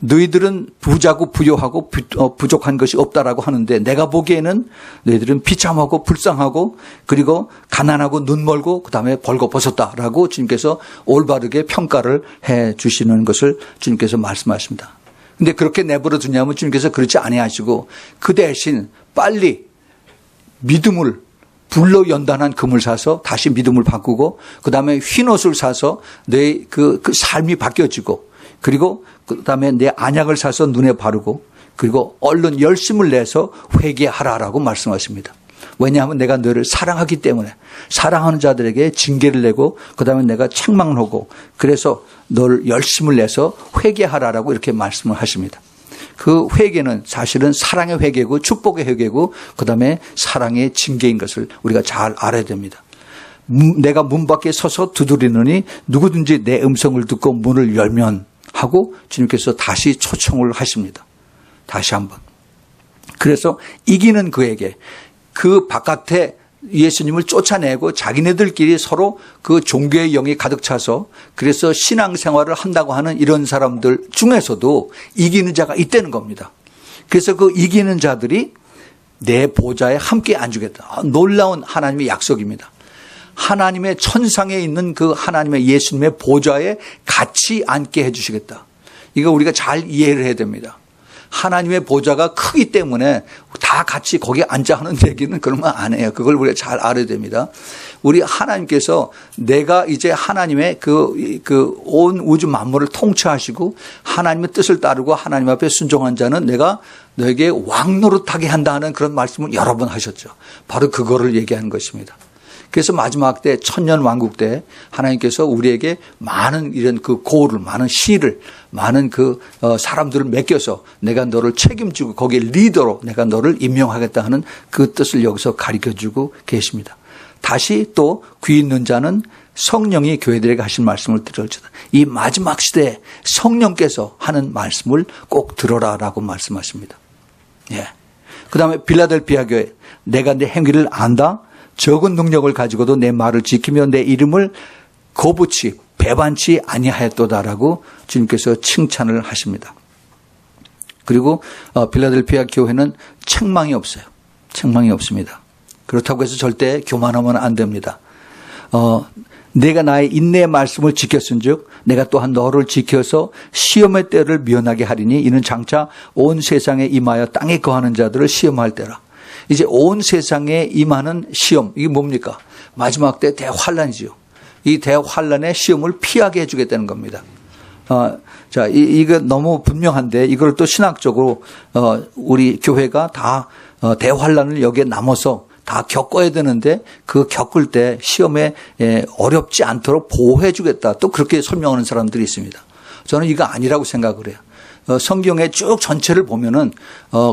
S1: 너희들은 부자고 부유하고 부족한 것이 없다라고 하는데 내가 보기에는 너희들은 비참하고 불쌍하고 그리고 가난하고 눈멀고 그다음에 벌거벗었다라고 주님께서 올바르게 평가를 해 주시는 것을 주님께서 말씀하십니다. 근데 그렇게 내버려 두냐면 주님께서 그렇지 아니하시고 그 대신 빨리 믿음을 불로 연단한 금을 사서 다시 믿음을 바꾸고 그다음에 흰 옷을 사서 내 그 삶이 바뀌어지고 그리고 그다음에 내 안약을 사서 눈에 바르고 그리고 얼른 열심을 내서 회개하라라고 말씀하십니다. 왜냐하면 내가 너를 사랑하기 때문에 사랑하는 자들에게 징계를 내고 그다음에 내가 책망을 하고 그래서 너를 열심을 내서 회개하라라고 이렇게 말씀을 하십니다. 그 회개는 사실은 사랑의 회개고 축복의 회개고 그다음에 사랑의 징계인 것을 우리가 잘 알아야 됩니다. 내가 문 밖에 서서 두드리느니 누구든지 내 음성을 듣고 문을 열면 하고 주님께서 다시 초청을 하십니다. 다시 한번. 그래서 이기는 그에게 그 바깥에 예수님을 쫓아내고 자기네들끼리 서로 그 종교의 영이 가득 차서 그래서 신앙생활을 한다고 하는 이런 사람들 중에서도 이기는 자가 있다는 겁니다. 그래서 그 이기는 자들이 내 보좌에 함께 앉으겠다. 놀라운 하나님의 약속입니다. 하나님의 천상에 있는 그 하나님의 예수님의 보좌에 같이 앉게 해 주시겠다. 이거 우리가 잘 이해를 해야 됩니다. 하나님의 보좌가 크기 때문에 다 같이 거기에 앉아 하는 얘기는 그러면 안 해요. 그걸 우리가 잘 알아야 됩니다. 우리 하나님께서 내가 이제 하나님의 그 온 우주 만물을 통치하시고 하나님의 뜻을 따르고 하나님 앞에 순종한 자는 내가 너에게 왕노릇하게 한다는 그런 말씀을 여러 번 하셨죠. 바로 그거를 얘기하는 것입니다. 그래서 마지막 때 천년 왕국 때 하나님께서 우리에게 많은 이런 그 고를 많은 시를 많은 그 사람들을 맡겨서 내가 너를 책임지고 거기에 리더로 내가 너를 임명하겠다 하는 그 뜻을 여기서 가르쳐주고 계십니다. 다시 또 귀 있는 자는 성령이 교회들에게 하신 말씀을 들을지어다. 이 마지막 시대에 성령께서 하는 말씀을 꼭 들어라라고 말씀하십니다. 예. 그다음에 빌라델피아 교회 내가 내 행위를 안다. 적은 능력을 가지고도 내 말을 지키며 내 이름을 거부치 배반치 아니하였도다라고 주님께서 칭찬을 하십니다. 그리고 빌라델피아 교회는 책망이 없어요. 책망이 없습니다. 그렇다고 해서 절대 교만하면 안 됩니다. 내가 나의 인내의 말씀을 지켰은즉 내가 또한 너를 지켜서 시험의 때를 면하게 하리니 이는 장차 온 세상에 임하여 땅에 거하는 자들을 시험할 때라. 이제 온 세상에 임하는 시험, 이게 뭡니까? 마지막 때 대환란이죠. 이 대환란의 시험을 피하게 해주겠다는 겁니다. 자, 이거 너무 분명한데 이걸 또 신학적으로 우리 교회가 다 대환란을 여기에 남아서 다 겪어야 되는데 그 겪을 때 시험에 어렵지 않도록 보호해 주겠다. 또 그렇게 설명하는 사람들이 있습니다. 저는 이거 아니라고 생각을 해요. 성경의 쭉 전체를 보면은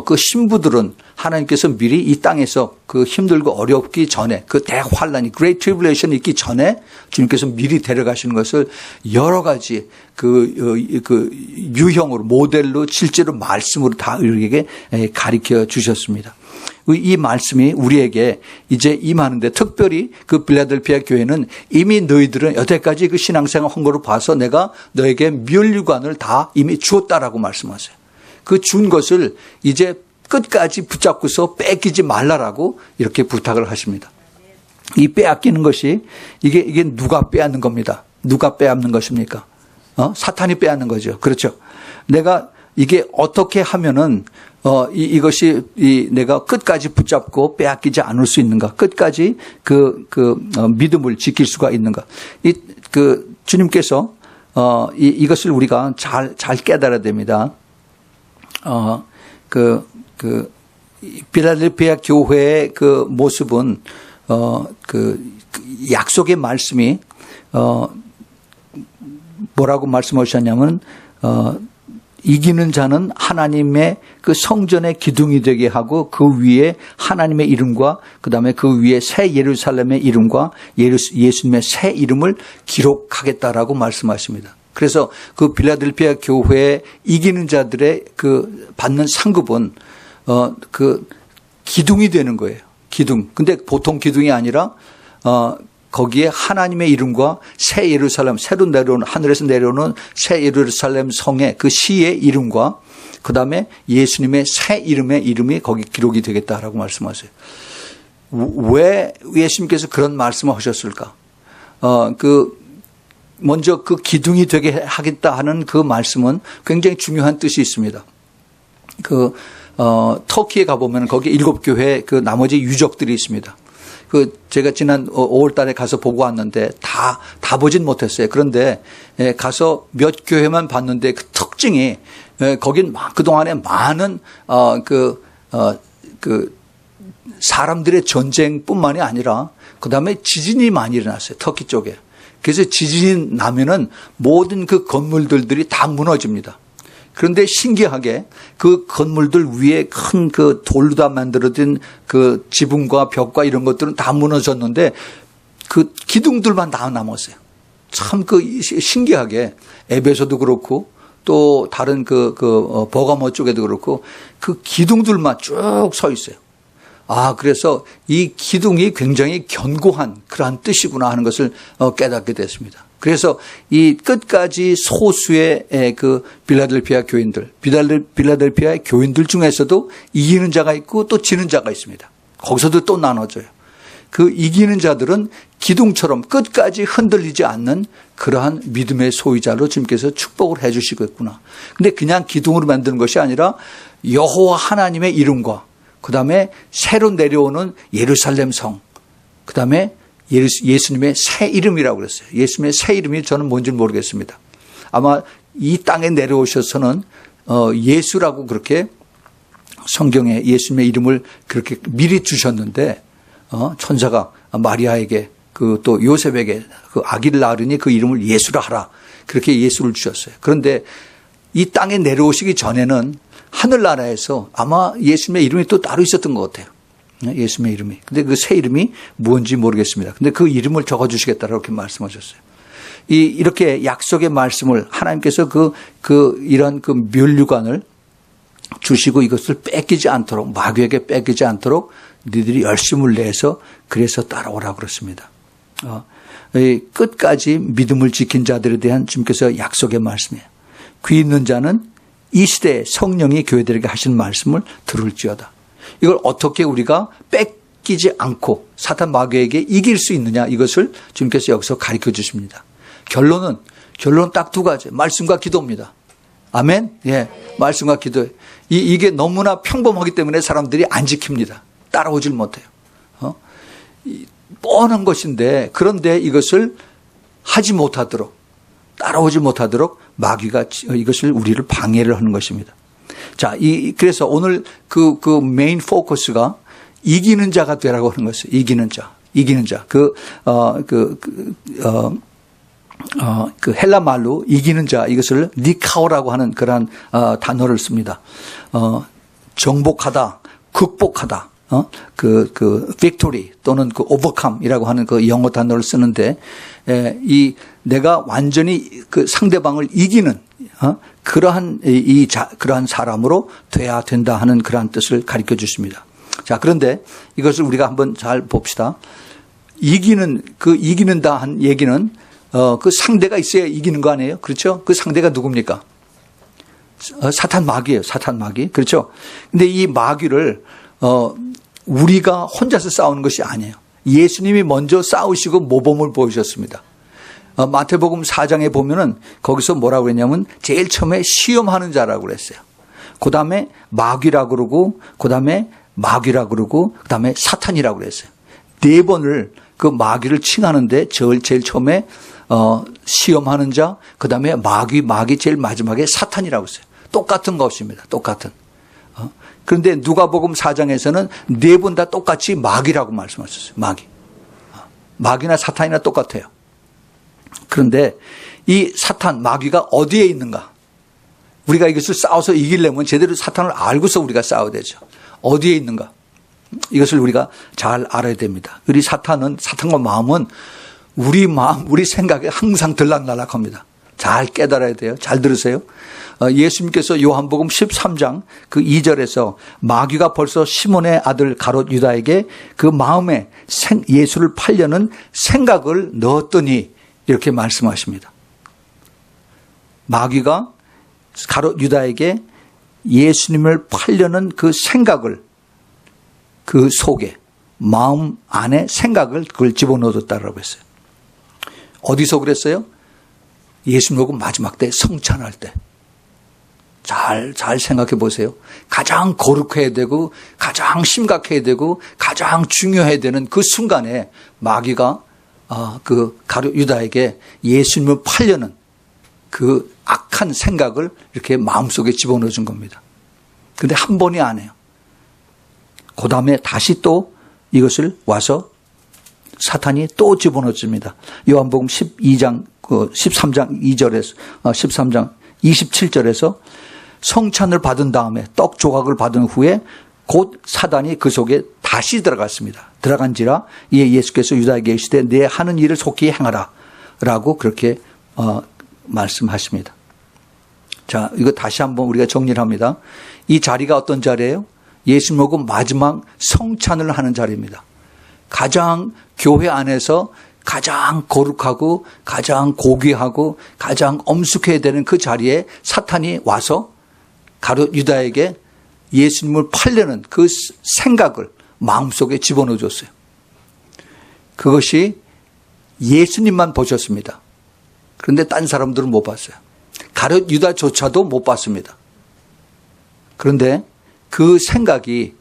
S1: 그 신부들은 하나님께서 미리 이 땅에서 그 힘들고 어렵기 전에 그 대환란이 Great Tribulation이 있기 전에 주님께서 미리 데려가시는 것을 여러 가지 그 유형으로 모델로 실제로 말씀으로 다 우리에게 가르쳐 주셨습니다. 이 말씀이 우리에게 이제 임하는데, 특별히 그 빌라델피아 교회는 이미 너희들은 여태까지 그 신앙생활 한 거로 봐서 내가 너에게 면류관을 다 이미 주었다라고 말씀하세요. 그 준 것을 이제 끝까지 붙잡고서 뺏기지 말라라고 이렇게 부탁을 하십니다. 이 빼앗기는 것이 이게 누가 빼앗는 겁니다. 누가 빼앗는 것입니까? 사탄이 빼앗는 거죠. 그렇죠. 내가 이게 어떻게 하면은 이것이 내가 끝까지 붙잡고 빼앗기지 않을 수 있는가? 끝까지 믿음을 지킬 수가 있는가? 주님께서 이것을 우리가 잘 깨달아야 됩니다. 빌라델피아 교회의 그 모습은 약속의 말씀이 뭐라고 말씀하셨냐면 이기는 자는 하나님의 그 성전의 기둥이 되게 하고 그 위에 하나님의 이름과 그다음에 그 위에 새 예루살렘의 이름과 예수님의 새 이름을 기록하겠다라고 말씀하십니다. 그래서 그 빌라델피아 교회에 이기는 자들의 그 받는 상급은 그 기둥이 되는 거예요. 기둥. 근데 보통 기둥이 아니라 거기에 하나님의 이름과 새 예루살렘, 새로 내려오는, 하늘에서 내려오는 새 예루살렘 성의 그 시의 이름과 그 다음에 예수님의 새 이름이 거기 기록이 되겠다라고 말씀하세요. 왜 예수님께서 그런 말씀을 하셨을까? 먼저 그 기둥이 되게 하겠다 하는 그 말씀은 굉장히 중요한 뜻이 있습니다. 터키에 가보면 거기 7교회 그 나머지 유적들이 있습니다. 제가 지난 5월 달에 가서 보고 왔는데 다 보진 못했어요. 그런데 가서 몇 교회만 봤는데 그 특징이 거긴 그동안에 많은 사람들의 전쟁뿐만이 아니라 그다음에 지진이 많이 일어났어요. 터키 쪽에. 그래서 지진이 나면은 모든 그 건물들이 다 무너집니다. 그런데 신기하게 그 건물들 위에 큰 그 돌로 다 만들어진 그 지붕과 벽과 이런 것들은 다 무너졌는데 그 기둥들만 다 남았어요. 참 신기하게 에베소도 그렇고 또 다른 버가모 쪽에도 그렇고 그 기둥들만 쭉 서 있어요. 그래서 이 기둥이 굉장히 견고한 그러한 뜻이구나 하는 것을 깨닫게 됐습니다. 그래서 이 끝까지 소수의 그 빌라델피아 교인들, 빌라델피아 교인들 중에서도 이기는 자가 있고 또 지는 자가 있습니다. 거기서도 또 나눠져요. 그 이기는 자들은 기둥처럼 끝까지 흔들리지 않는 그러한 믿음의 소유자로 주님께서 축복을 해 주시겠구나. 근데 그냥 기둥으로 만드는 것이 아니라 여호와 하나님의 이름과 그다음에 새로 내려오는 예루살렘 성, 그다음에 예수님의 새 이름이라고 그랬어요. 예수님의 새 이름이 저는 뭔지 모르겠습니다. 아마 이 땅에 내려오셔서는 예수라고 그렇게 성경에 예수님의 이름을 그렇게 미리 주셨는데 천사가 마리아에게 또 요셉에게 그 아기를 낳으니 그 이름을 예수라 하라. 그렇게 예수를 주셨어요. 그런데 이 땅에 내려오시기 전에는 하늘나라에서 아마 예수님의 이름이 또 따로 있었던 것 같아요. 예수님의 이름이. 근데 그 새 이름이 뭔지 모르겠습니다. 근데 그 이름을 적어주시겠다라고 이렇게 말씀하셨어요. 이렇게 약속의 말씀을 하나님께서 이런 면류관을 주시고 이것을 뺏기지 않도록, 마귀에게 뺏기지 않도록 너희들이 열심을 내서 그래서 따라오라고 그렇습니다. 끝까지 믿음을 지킨 자들에 대한 주님께서 약속의 말씀이에요. 귀 있는 자는 이 시대에 성령이 교회들에게 하신 말씀을 들을지어다. 이걸 어떻게 우리가 뺏기지 않고 사탄 마귀에게 이길 수 있느냐, 이것을 주님께서 여기서 가르쳐 주십니다. 결론은 딱 두 가지. 말씀과 기도입니다. 아멘? 예. 말씀과 기도. 이게 너무나 평범하기 때문에 사람들이 안 지킵니다. 따라오질 못해요. 뻔한 것인데, 그런데 이것을 하지 못하도록, 따라오지 못하도록 마귀가 이것을 우리를 방해를 하는 것입니다. 자, 그래서 오늘 그 메인 포커스가 이기는 자가 되라고 하는 것이에요. 이기는 자. 헬라 말로 이기는 자, 이것을 니카오라고 하는 그런 단어를 씁니다. 정복하다, 극복하다, victory 또는 overcome이라고 하는 그 영어 단어를 쓰는데, 내가 완전히 그 상대방을 이기는, 그러한 사람으로 돼야 된다 하는 그러한 뜻을 가르쳐 주십니다. 자, 자, 그런데 이것을 우리가 한번 잘 봅시다. 이기는다 한 얘기는, 그 상대가 있어야 이기는 거 아니에요? 그렇죠? 그 상대가 누굽니까? 사탄 마귀예요. 사탄 마귀. 그렇죠? 근데 이 마귀를, 우리가 혼자서 싸우는 것이 아니에요. 예수님이 먼저 싸우시고 모범을 보여주셨습니다. 마태복음 4장에 보면은 거기서 뭐라고 했냐면 제일 처음에 시험하는 자라고 그랬어요. 그 다음에 마귀라고 그러고, 그 다음에 마귀라고 그러고, 그 다음에 사탄이라고 그랬어요. 4번을 그 마귀를 칭하는데 제일 처음에 시험하는 자, 그 다음에 마귀 제일 마지막에 사탄이라고 했어요. 똑같은 것입니다. 똑같은. 그런데 누가복음 4장에서는 4번 다 똑같이 마귀라고 말씀하셨어요. 마귀. 마귀나 사탄이나 똑같아요. 그런데 이 사탄, 마귀가 어디에 있는가? 우리가 이것을 싸워서 이기려면 제대로 사탄을 알고서 우리가 싸워야 되죠. 어디에 있는가? 이것을 우리가 잘 알아야 됩니다. 우리 사탄과 마음은 우리 마음, 우리 생각에 항상 들락날락합니다. 잘 깨달아야 돼요. 잘 들으세요. 예수님께서 요한복음 13장 그 2절에서 마귀가 벌써 시몬의 아들 가롯 유다에게 그 마음에 예수를 팔려는 생각을 넣었더니 이렇게 말씀하십니다. 마귀가 가롯 유다에게 예수님을 팔려는 그 생각을 그 속에 마음 안에 생각을 그걸 집어넣었다라고 했어요. 어디서 그랬어요? 예수님 오고 마지막 때 성찬할 때. 잘 생각해 보세요. 가장 거룩해야 되고 가장 심각해야 되고 가장 중요해야 되는 그 순간에 마귀가 그 가룟 유다에게 예수님을 팔려는 그 악한 생각을 이렇게 마음속에 집어넣어 준 겁니다. 그런데 한 번이 아니에요. 그 다음에 다시 또 이것을 와서 사탄이 또 집어넣어 줍니다. 요한복음 13장 2절에서 13장 27절에서 성찬을 받은 다음에 떡 조각을 받은 후에 곧 사단이 그 속에 다시 들어갔습니다. 들어간지라 이에 예수께서 유다에게 이르시되 내 하는 일을 속히 행하라 라고 그렇게 말씀하십니다. 자, 이거 다시 한번 우리가 정리를 합니다. 이 자리가 어떤 자리예요? 예수님하고 마지막 성찬을 하는 자리입니다. 가장 교회 안에서 가장 거룩하고 가장 고귀하고 가장 엄숙해야 되는 그 자리에 사탄이 와서 가룟 유다에게 예수님을 팔려는 그 생각을 마음속에 집어넣어 줬어요. 그것이 예수님만 보셨습니다. 그런데 딴 사람들은 못 봤어요. 가룟 유다조차도 못 봤습니다. 그런데 그 생각이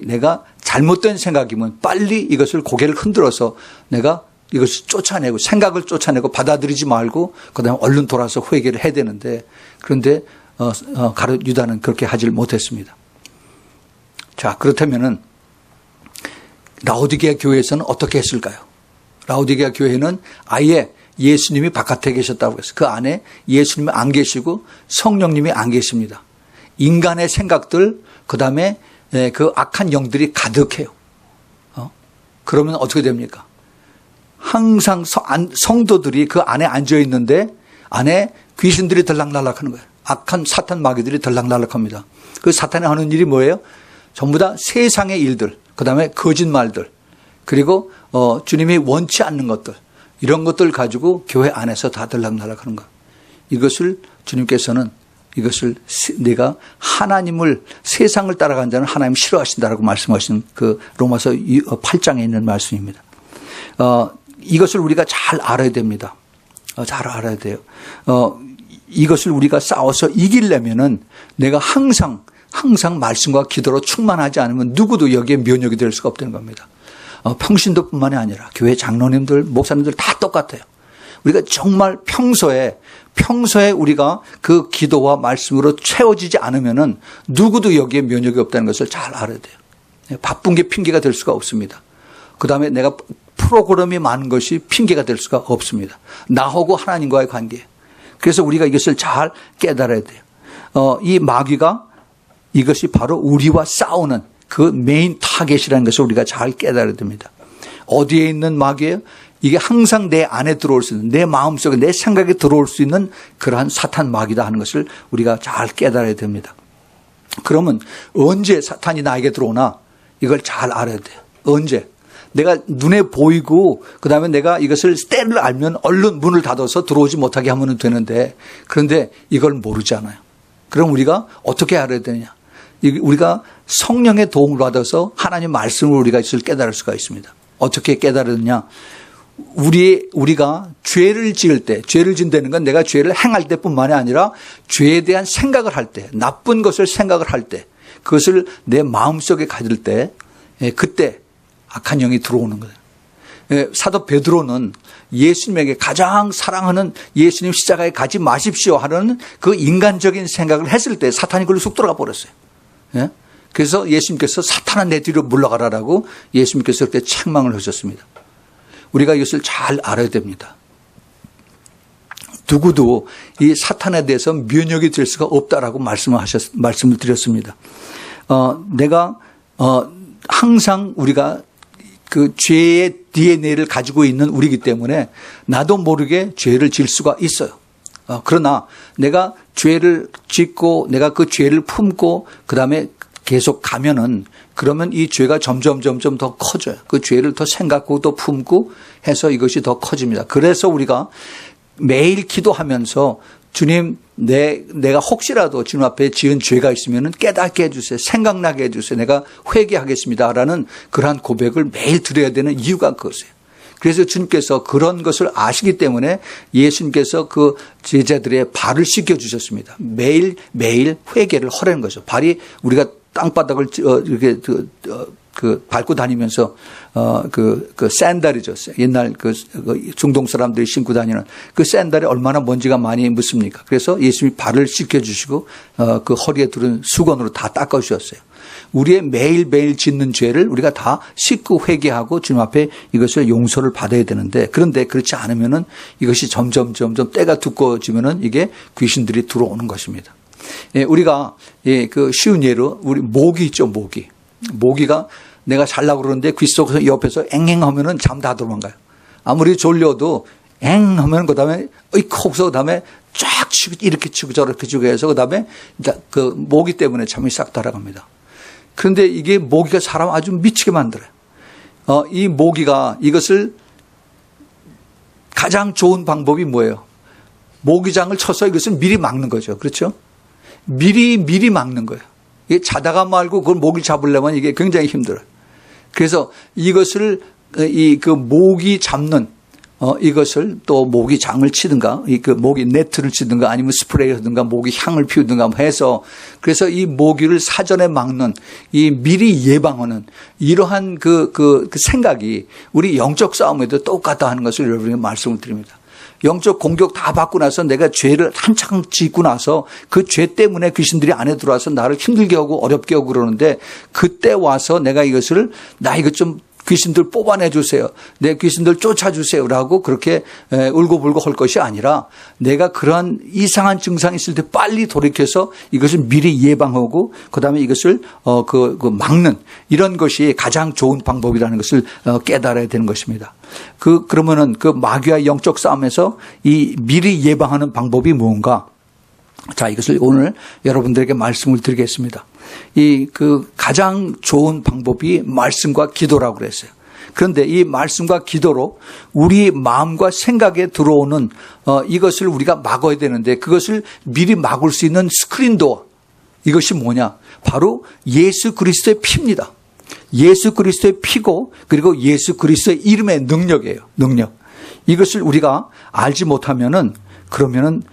S1: 내가 잘못된 생각이면 빨리 이것을 고개를 흔들어서 내가 이것을 쫓아내고 생각을 쫓아내고 받아들이지 말고 그다음에 얼른 돌아서 회개를 해야 되는데 그런데 가룟 유다는 그렇게 하질 못했습니다. 자, 그렇다면은 라오디게아 교회에서는 어떻게 했을까요? 라오디게아 교회는 아예 예수님이 바깥에 계셨다고 했어요. 그 안에 예수님이 안 계시고 성령님이 안 계십니다. 인간의 생각들, 그 다음에 그 악한 영들이 가득해요. 그러면 어떻게 됩니까? 항상 성도들이 그 안에 앉아 있는데 안에 귀신들이 들락날락 하는 거예요. 악한 사탄 마귀들이 들락날락합니다. 그 사탄이 하는 일이 뭐예요? 전부 다 세상의 일들, 그 다음에 거짓말들, 그리고 주님이 원치 않는 것들, 이런 것들 가지고 교회 안에서 다 들락날락하는 것. 이것을 주님께서는 이것을 내가 하나님을 세상을 따라간 자는 하나님 싫어하신다라고 말씀하신 그 로마서 8장에 있는 말씀입니다. 이것을 우리가 잘 알아야 됩니다. 잘 알아야 돼요. 이것을 우리가 싸워서 이기려면은 내가 항상 말씀과 기도로 충만하지 않으면 누구도 여기에 면역이 될 수가 없다는 겁니다. 평신도뿐만이 아니라 교회 장로님들, 목사님들 다 똑같아요. 우리가 정말 평소에 우리가 그 기도와 말씀으로 채워지지 않으면은 누구도 여기에 면역이 없다는 것을 잘 알아야 돼요. 바쁜 게 핑계가 될 수가 없습니다. 그 다음에 내가 프로그램이 많은 것이 핑계가 될 수가 없습니다. 나하고 하나님과의 관계. 그래서 우리가 이것을 잘 깨달아야 돼요. 이 마귀가 이것이 바로 우리와 싸우는 그 메인 타겟이라는 것을 우리가 잘 깨달아야 됩니다. 어디에 있는 마귀예요? 이게 항상 내 안에 들어올 수 있는, 내 마음속에 내 생각에 들어올 수 있는 그러한 사탄 마귀다 하는 것을 우리가 잘 깨달아야 됩니다. 그러면 언제 사탄이 나에게 들어오나? 이걸 잘 알아야 돼요. 언제? 내가 눈에 보이고 그다음에 내가 이것을 때를 알면 얼른 문을 닫아서 들어오지 못하게 하면 되는데, 그런데 이걸 모르잖아요. 그럼 우리가 어떻게 알아야 되느냐? 우리가 성령의 도움을 받아서 하나님 말씀을 우리가 이것을 깨달을 수가 있습니다. 어떻게 깨달았느냐? 우리가 죄를 지을 때, 죄를 짓는다는 건 내가 죄를 행할 때뿐만이 아니라 죄에 대한 생각을 할 때, 나쁜 것을 생각을 할 때, 그것을 내 마음속에 가질 때, 그때 악한 영이 들어오는 거예요. 사도 베드로는 예수님에게 가장 사랑하는 예수님 십자가에 가지 마십시오 하는 그 인간적인 생각을 했을 때 사탄이 그걸로 쑥 들어가 버렸어요. 그래서 예수님께서 사탄아 내 뒤로 물러가라라고 예수님께서 그렇게 책망을 하셨습니다. 우리가 이것을 잘 알아야 됩니다. 누구도 이 사탄에 대해서 면역이 될 수가 없다라고 말씀을 드렸습니다. 내가 항상 우리가 그 죄의 DNA를 가지고 있는 우리이기 때문에 나도 모르게 죄를 질 수가 있어요. 그러나 내가 죄를 짓고 내가 그 죄를 품고 그다음에 계속 가면은, 그러면 이 죄가 점점 더 커져요. 그 죄를 더 생각하고 또 품고 해서 이것이 더 커집니다. 그래서 우리가 매일 기도하면서 주님, 내가 혹시라도 주님 앞에 지은 죄가 있으면 깨닫게 해주세요. 생각나게 해주세요. 내가 회개하겠습니다라는 그러한 고백을 매일 드려야 되는 이유가 그것이에요. 그래서 주님께서 그런 것을 아시기 때문에 예수님께서 그 제자들의 발을 씻겨주셨습니다. 매일 회개를 하라는 거죠. 발이 우리가 땅바닥을 이렇게 밟고 다니면서 그 샌들이죠. 옛날 그 중동 사람들이 신고 다니는 그 샌들에 얼마나 먼지가 많이 묻습니까? 그래서 예수님이 발을 씻겨주시고 그 허리에 두른 수건으로 다 닦아주셨어요. 우리의 매일 짓는 죄를 우리가 다 씻고 회개하고 주님 앞에 이것을 용서를 받아야 되는데, 그런데 그렇지 않으면은 이것이 점점 때가 두꺼워지면은 이게 귀신들이 들어오는 것입니다. 우리가 그 쉬운 예로 우리 모기 있죠, 모기가 내가 자려고 그러는데 귀 속에서 옆에서 앵앵하면은 잠 다 도망가요. 아무리 졸려도 앵 하면 그다음에 콕서 그다음에 쫙 치고 이렇게 치고 저렇게 치고 해서 그다음에 그 모기 때문에 잠이 싹 따라갑니다. 그런데 이게 모기가 사람 아주 미치게 만들어요. 이 모기가 이것을 가장 좋은 방법이 뭐예요? 모기장을 쳐서 이것을 미리 막는 거죠. 그렇죠? 미리 막는 거예요. 이게 자다가 말고 그걸 모기를 잡으려면 이게 굉장히 힘들어요. 그래서 이것을 그 모기 잡는 이것을 또 모기장을 치든가 그 모기 네트를 치든가 아니면 스프레이를 하든가 모기 향을 피우든가 해서, 그래서 이 모기를 사전에 막는 이 미리 예방하는 이러한 그 생각이 우리 영적 싸움에도 똑같다 하는 것을 여러분에게 말씀을 드립니다. 영적 공격 다 받고 나서 내가 죄를 한창 짓고 나서 그 죄 때문에 귀신들이 안에 들어와서 나를 힘들게 하고 어렵게 하고 그러는데, 그때 와서 내가 이것을 나 이것 좀 귀신들 뽑아내 주세요. 내 귀신들 쫓아주세요. 라고 그렇게 울고불고 할 것이 아니라 내가 그러한 이상한 증상이 있을 때 빨리 돌이켜서 이것을 미리 예방하고 그다음에 이것을 막는 이런 것이 가장 좋은 방법이라는 것을 깨달아야 되는 것입니다. 그러면은 그 마귀와 영적 싸움에서 이 미리 예방하는 방법이 무언가? 자, 이것을 오늘 여러분들에게 말씀을 드리겠습니다. 그 가장 좋은 방법이 말씀과 기도라고 그랬어요. 그런데 이 말씀과 기도로 우리 마음과 생각에 들어오는 이것을 우리가 막아야 되는데, 그것을 미리 막을 수 있는 스크린도어, 이것이 뭐냐? 바로 예수 그리스도의 피입니다. 예수 그리스도의 피고, 그리고 예수 그리스도의 이름의 능력이에요. 능력. 이것을 우리가 알지 못하면은 그러면은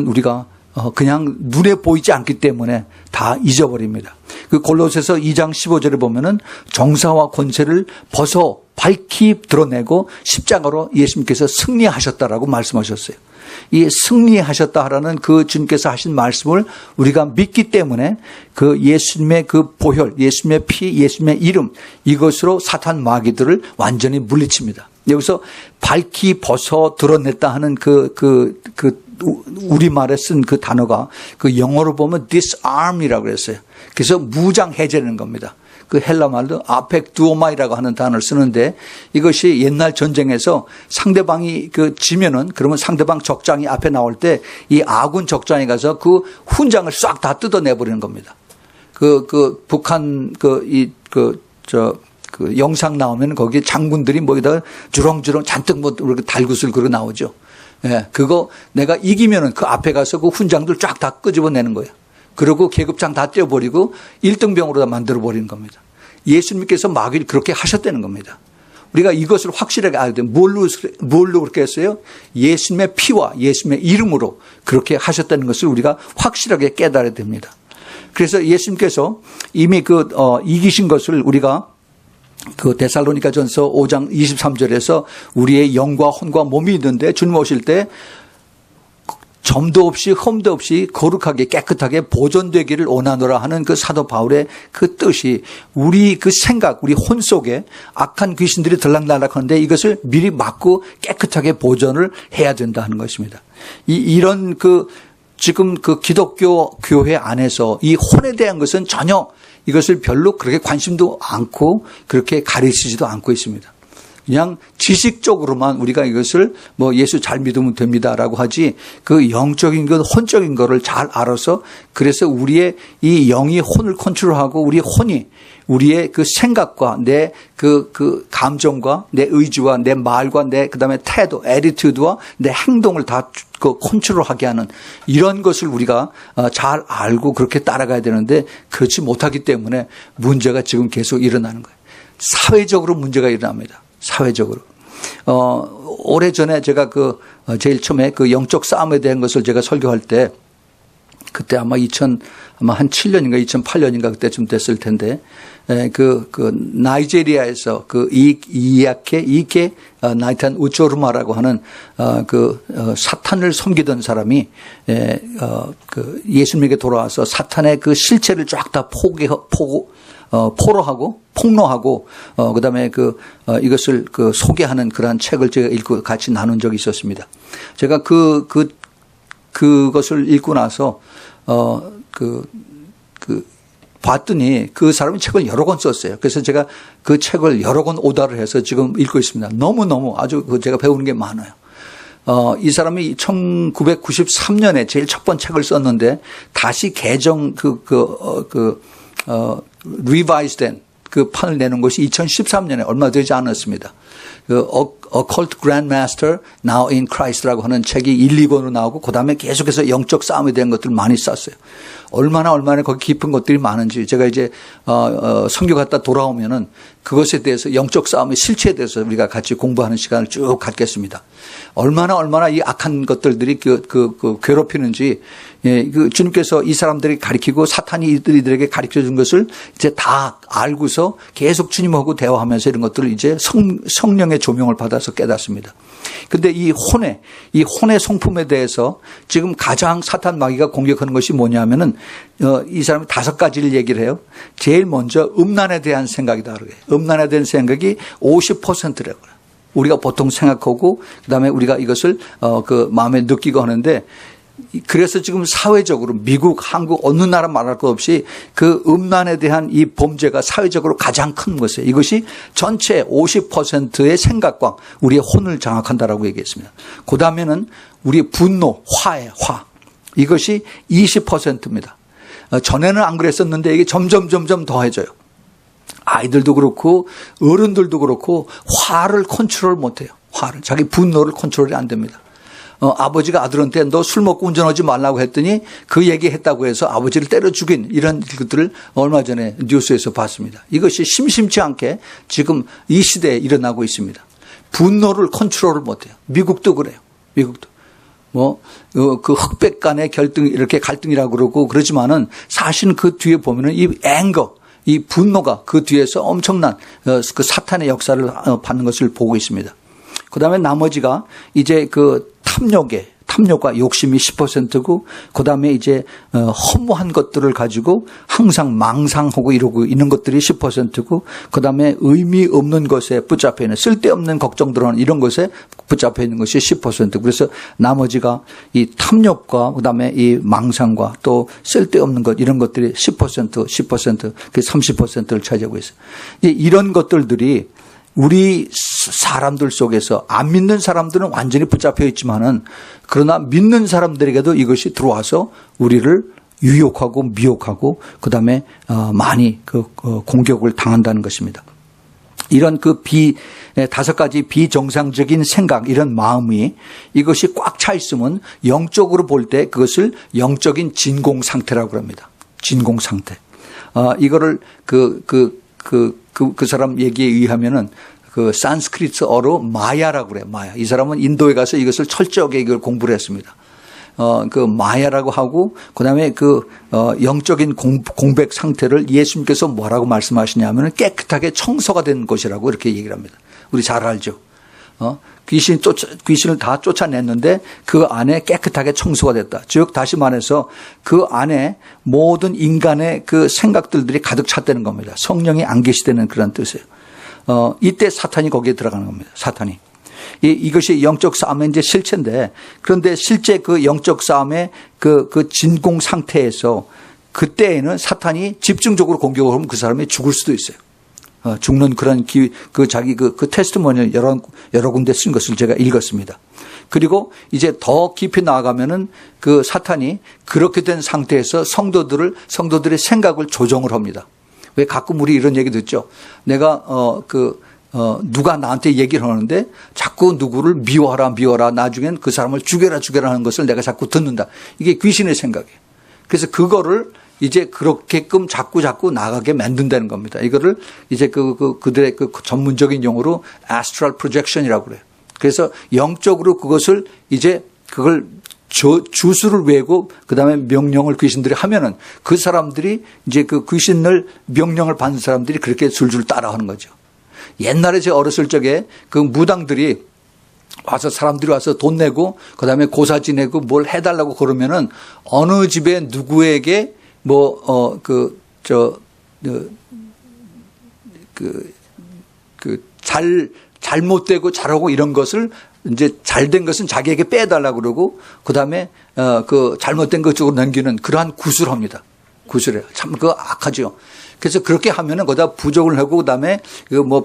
S1: 우리가 그냥 눈에 보이지 않기 때문에 다 잊어버립니다. 그 골로새서 2장 15절에 보면은 정사와 권세를 벗어 밝히 드러내고 십자가로 예수님께서 승리하셨다라고 말씀하셨어요. 이 승리하셨다라는 그 주님께서 하신 말씀을 우리가 믿기 때문에 그 예수님의 그 보혈, 예수님의 피, 예수님의 이름, 이것으로 사탄 마귀들을 완전히 물리칩니다. 여기서 밝히 벗어 드러냈다 하는 우리말에 쓴 그 단어가 그 영어로 보면 disarm이라고 그랬어요. 그래서 무장 해제라는 겁니다. 그 헬라 말로 아펙두오마이라고 하는 단어를 쓰는데, 이것이 옛날 전쟁에서 상대방이 지면은 그러면 상대방 적장이 앞에 나올 때 이 아군 적장에 가서 그 훈장을 싹 다 뜯어내버리는 겁니다. 북한 그 영상 나오면 거기에 장군들이 뭐에다가 주렁주렁 잔뜩 뭐 달굿을 그러고 나오죠. 예, 그거 내가 이기면은 그 앞에 가서 그 훈장들 쫙 다 끄집어내는 거예요. 그리고 계급장 다 떼어버리고 1등병으로 다 만들어버리는 겁니다. 예수님께서 마귀를 그렇게 하셨다는 겁니다. 우리가 이것을 확실하게 알아야 돼요. 뭘로 그렇게 했어요? 예수님의 피와 예수님의 이름으로 그렇게 하셨다는 것을 우리가 확실하게 깨달아야 됩니다. 그래서 예수님께서 이미 이기신 것을 우리가 그 데살로니가전서 5장 23절에서 우리의 영과 혼과 몸이 있는데 주님 오실 때 점도 없이 흠도 없이 거룩하게 깨끗하게 보존되기를 원하노라 하는 그 사도 바울의 그 뜻이 우리 그 생각, 우리 혼 속에 악한 귀신들이 들락날락하는데 이것을 미리 막고 깨끗하게 보존을 해야 된다 하는 것입니다. 이런 지금 그 기독교 교회 안에서 이 혼에 대한 것은 전혀 이것을 별로 그렇게 관심도 않고 그렇게 가르치지도 않고 있습니다. 그냥 지식적으로만 우리가 이것을 뭐 예수 잘 믿으면 됩니다라고 하지 그 영적인 것, 혼적인 거를 잘 알아서 그래서 우리의 이 영이 혼을 컨트롤하고 우리 혼이 우리의 그 생각과 내 그 감정과 내 의지와 내 말과 내 그다음에 태도, 애티튜드와 내 행동을 다 컨트롤하게 하는 이런 것을 우리가 잘 알고 그렇게 따라가야 되는데 그렇지 못하기 때문에 문제가 지금 계속 일어나는 거예요. 사회적으로 문제가 일어납니다. 사회적으로. 오래전에 제가 제일 처음에 그 영적 싸움에 대한 것을 제가 설교할 때 그때 아마 한 7년인가 2008년인가 그때쯤 됐을 텐데, 나이지리아에서 이케 나이탄 우초르마라고 하는 사탄을 섬기던 사람이 예수님에게 돌아와서 사탄의 그 실체를 쫙 다 포로하고 폭로하고 그다음에 이것을 소개하는 그러한 책을 제가 읽고 같이 나눈 적이 있었습니다. 제가 그것을 읽고 나서 봤더니 그 사람이 책을 여러 권 썼어요. 그래서 제가 그 책을 여러 권 오다를 해서 지금 읽고 있습니다. 너무너무 아주 제가 배우는 게 많아요. 이 사람이 1993년에 제일 첫 번째 책을 썼는데 다시 개정 revised 된 그 판을 내는 것이 2013년에 얼마 되지 않았습니다. Occult Grandmaster Now in Christ라고 하는 책이 1, 2권으로 나오고 그다음에 계속해서 영적 싸움에 대한 것들을 많이 썼어요. 얼마나 거기 깊은 것들이 많은지 제가 이제 선교 갔다 돌아오면은 그것에 대해서 영적 싸움의 실체에 대해서 우리가 같이 공부하는 시간을 쭉 갖겠습니다. 얼마나 이 악한 것들이 괴롭히는지 주님께서 이 사람들이 가리키고 사탄이 이들에게 가르쳐 준 것을 이제 다 알고서 계속 주님하고 대화하면서 이런 것들을 이제 성령의 조명을 받아서 깨닫습니다. 근데 이 혼의 성품에 대해서 지금 가장 사탄 마귀가 공격하는 것이 뭐냐면은 이 사람이 5가지를 얘기를 해요. 제일 먼저 음란에 대한 생각이다. 음란에 대한 생각이 50%라고 그래요. 우리가 보통 생각하고 그다음에 우리가 이것을 마음에 느끼고 하는데 그래서 지금 사회적으로 미국, 한국 어느 나라 말할 것 없이 그 음란에 대한 이 범죄가 사회적으로 가장 큰 것이에요. 이것이 전체 50%의 생각과 우리의 혼을 장악한다라고 얘기했습니다. 그 다음에는 우리의 분노, 화. 이것이 20%입니다. 전에는 안 그랬었는데 이게 점점 더해져요. 아이들도 그렇고 어른들도 그렇고 화를 컨트롤 못해요. 자기 분노를 컨트롤이 안 됩니다. 아버지가 아들한테 너 술 먹고 운전하지 말라고 했더니 그 얘기했다고 해서 아버지를 때려 죽인 이런 것들을 얼마 전에 뉴스에서 봤습니다. 이것이 심심치 않게 지금 이 시대에 일어나고 있습니다. 분노를 컨트롤을 못해요. 미국도 그래요. 미국도. 그 흑백 간의 이렇게 갈등이라고 그러고 그러지만은 사실은 그 뒤에 보면은 이 분노가 그 뒤에서 엄청난 그 사탄의 역사를 받는 것을 보고 있습니다. 그 다음에 나머지가 이제 탐욕과 욕심이 10%고 그 다음에 이제 허무한 것들을 가지고 항상 망상하고 이러고 있는 것들이 10%고 그 다음에 의미 없는 것에 붙잡혀 있는 쓸데없는 걱정들은 이런 것에 붙잡혀 있는 것이 10%. 그래서 나머지가 이 탐욕과 그 다음에 이 망상과 또 쓸데없는 것 이런 것들이 10%, 그 30%를 차지하고 있어요. 이런 것들이 우리 사람들 속에서 안 믿는 사람들은 완전히 붙잡혀 있지만은 그러나 믿는 사람들에게도 이것이 들어와서 우리를 유혹하고 미혹하고 그다음에 많이 공격을 당한다는 것입니다. 이런 5가지 비정상적인 생각, 이런 마음이 이것이 꽉 차 있으면 영적으로 볼 때 그것을 영적인 진공 상태라고 합니다. 진공 상태. 이거를 그 사람 얘기에 의하면은 산스크리트어로 마야라고 그래요. 마야. 이 사람은 인도에 가서 이것을 철저하게 이걸 공부를 했습니다. 마야라고 하고, 그 다음에 영적인 공백 상태를 예수님께서 뭐라고 말씀하시냐면 깨끗하게 청소가 된 것이라고 이렇게 얘기를 합니다. 우리 잘 알죠. 귀신을 다 쫓아냈는데 그 안에 깨끗하게 청소가 됐다. 즉, 다시 말해서 그 안에 모든 인간의 그 생각들이 가득 찼다는 겁니다. 성령이 안 계시다는 그런 뜻이에요. 이때 사탄이 거기에 들어가는 겁니다. 사탄이. 이것이 영적 싸움의 이제 실체인데, 그런데 실제 그 영적 싸움의 그 진공 상태에서 그때에는 사탄이 집중적으로 공격을 하면 그 사람이 죽을 수도 있어요. 죽는 그런 자기 테스트모니를 여러 군데 쓴 것을 제가 읽었습니다. 그리고 이제 더 깊이 나아가면은 그 사탄이 그렇게 된 상태에서 성도들의 생각을 조정을 합니다. 왜 가끔 우리 이런 얘기 듣죠? 내가 누가 나한테 얘기를 하는데 자꾸 누구를 미워하라 나중엔 그 사람을 죽여라 하는 것을 내가 자꾸 듣는다. 이게 귀신의 생각이에요. 그래서 그거를 이제 그렇게끔 자꾸 나가게 만든다는 겁니다. 이거를 이제 그들의 전문적인 용어로 astral projection이라고 그래요. 그래서 영적으로 그것을 이제 그걸 주술을 외고 그다음에 명령을 귀신들이 하면은 그 사람들이 이제 그 귀신을 명령을 받는 사람들이 그렇게 줄줄 따라하는 거죠. 옛날에 제가 어렸을 적에 그 무당들이 사람들이 와서 돈 내고 그다음에 고사 지내고 뭘 해달라고 그러면은 어느 집에 누구에게 잘못되고 잘하고 이런 것을 이제 잘된 것은 자기에게 빼달라고 그러고 그다음에 잘못된 것 쪽으로 넘기는 그러한 구술합니다. 구술이에요. 참 그거 악하죠. 그래서 그렇게 하면은 거기다 부적을 하고 그다음에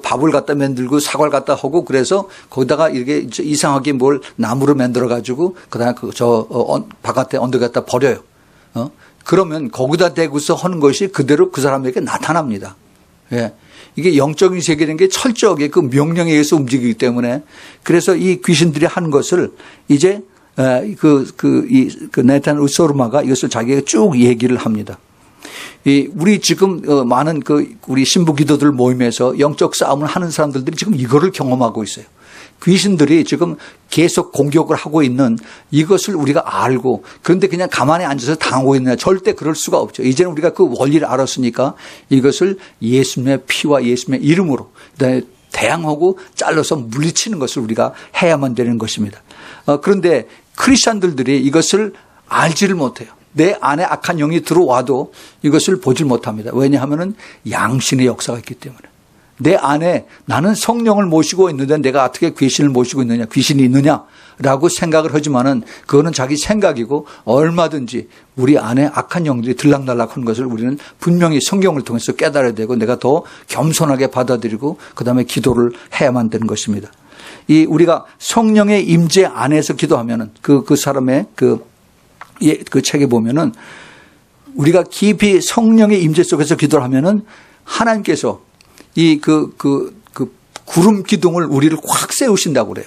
S1: 밥을 갖다 만들고 사과를 갖다 하고 그래서 거기다가 이렇게 이상하게 뭘 나무로 만들어 가지고 그다음에 바깥에 언덕에 갖다 버려요. 그러면 거기다 대고서 하는 것이 그대로 그 사람에게 나타납니다. 예. 이게 영적인 세계라는 게 철저하게 그 명령에 의해서 움직이기 때문에 그래서 이 귀신들이 한 것을 이제 네탄 우소르마가 이것을 자기가 쭉 얘기를 합니다. 우리 지금 많은 우리 신부 기도들 모임에서 영적 싸움을 하는 사람들이 지금 이거를 경험하고 있어요. 귀신들이 지금 계속 공격을 하고 있는 이것을 우리가 알고 그런데 그냥 가만히 앉아서 당하고 있느냐 절대 그럴 수가 없죠. 이제는 우리가 그 원리를 알았으니까 이것을 예수님의 피와 예수님의 이름으로 대항하고 잘라서 물리치는 것을 우리가 해야만 되는 것입니다. 그런데 크리스천들이 이것을 알지를 못해요. 내 안에 악한 영이 들어와도 이것을 보질 못합니다. 왜냐하면 양신의 역사가 있기 때문에. 내 안에 나는 성령을 모시고 있는데 내가 어떻게 귀신을 모시고 있느냐, 귀신이 있느냐라고 생각을 하지만은 그거는 자기 생각이고 얼마든지 우리 안에 악한 영들이 들락날락 하는 것을 우리는 분명히 성경을 통해서 깨달아야 되고 내가 더 겸손하게 받아들이고 그다음에 기도를 해야만 되는 것입니다. 우리가 성령의 임재 안에서 기도하면은 그 사람의 그 책에 보면은 우리가 깊이 성령의 임재 속에서 기도를 하면은 하나님께서 구름 기둥을 우리를 확 세우신다고 그래요.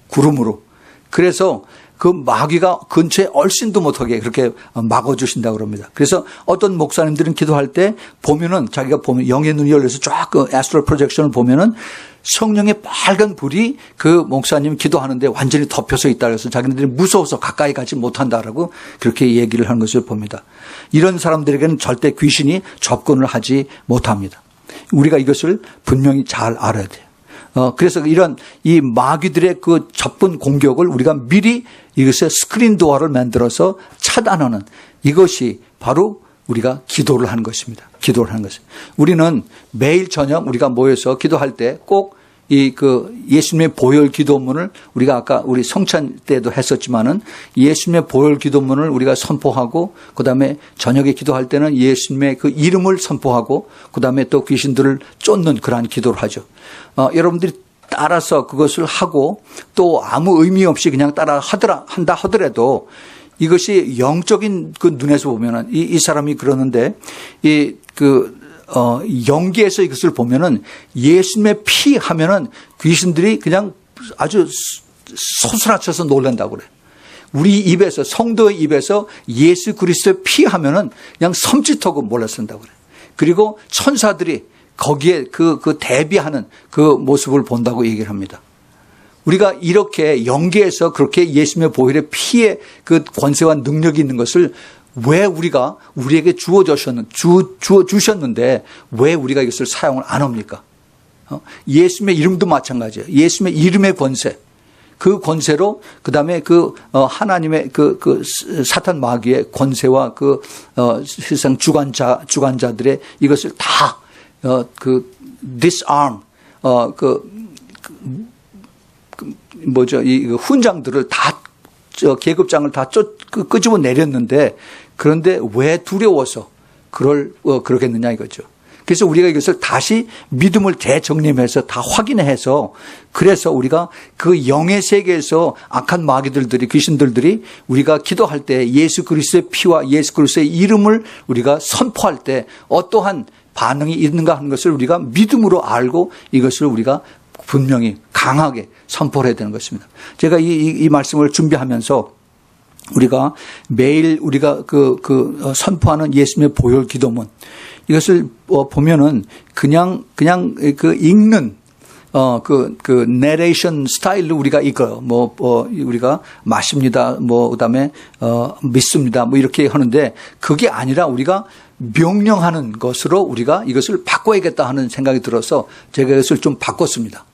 S1: 구름으로. 그래서 그 마귀가 근처에 얼씬도 못하게 그렇게 막아주신다고 그럽니다. 그래서 어떤 목사님들은 기도할 때 보면은 자기가 보면 영의 눈이 열려서 쫙 애스트럴 프로젝션을 보면은 성령의 빨간 불이 그 목사님 기도하는데 완전히 덮여서 있다 그래서 자기네들이 무서워서 가까이 가지 못한다라고 그렇게 얘기를 하는 것을 봅니다. 이런 사람들에게는 절대 귀신이 접근을 하지 못합니다. 우리가 이것을 분명히 잘 알아야 돼요. 그래서 이 마귀들의 그 접근 공격을 우리가 미리 이것의 스크린 도어를 만들어서 차단하는 이것이 바로 우리가 기도를 하는 것입니다. 기도를 하는 것입니다. 우리는 매일 저녁 우리가 모여서 기도할 때 꼭 예수님의 보혈 기도문을 우리가 아까 우리 성찬 때도 했었지만은 예수님의 보혈 기도문을 우리가 선포하고 그다음에 저녁에 기도할 때는 예수님의 그 이름을 선포하고 그다음에 또 귀신들을 쫓는 그러한 기도를 하죠. 여러분들이 따라서 그것을 하고 또 아무 의미 없이 그냥 한다 하더라도 이것이 영적인 그 눈에서 보면은 이 사람이 그러는데 연기에서 이것을 보면은 예수님의 피 하면은 귀신들이 그냥 아주 소스라쳐서 놀란다고 그래. 우리 입에서, 성도의 입에서 예수 그리스도의 피 하면은 그냥 섬찟하고 몰라쓴다고 그래. 그리고 천사들이 거기에 그 대비하는 그 모습을 본다고 얘기를 합니다. 우리가 이렇게 연계해서 그렇게 예수님의 보혈의 피의 그 권세와 능력이 있는 것을 왜 우리가 우리에게 주셨는데 왜 우리가 이것을 사용을 안 합니까? 예수님의 이름도 마찬가지예요. 예수님의 이름의 권세. 그 권세로 그다음에 하나님의 사탄 마귀의 권세와 세상 주관자들의 이것을 다 disarm 이 훈장들을 다 계급장을 다 끄집어 내렸는데 그런데 왜 두려워서 그러겠느냐 이거죠. 그래서 우리가 이것을 다시 믿음을 재정립해서 다 확인해서 그래서 우리가 그 영의 세계에서 악한 마귀들이 귀신들이 우리가 기도할 때 예수 그리스도의 피와 예수 그리스도의 이름을 우리가 선포할 때 어떠한 반응이 있는가 하는 것을 우리가 믿음으로 알고 이것을 우리가 분명히 강하게 선포를 해야 되는 것입니다. 제가 이 말씀을 준비하면서 우리가 매일 우리가 선포하는 예수님의 보혈 기도문 이것을 보면은 그냥 읽는 내레이션 스타일로 우리가 읽어요. 우리가 마십니다. 그다음에 믿습니다. 이렇게 하는데 그게 아니라 우리가 명령하는 것으로 우리가 이것을 바꿔야겠다 하는 생각이 들어서 제가 이것을 좀 바꿨습니다.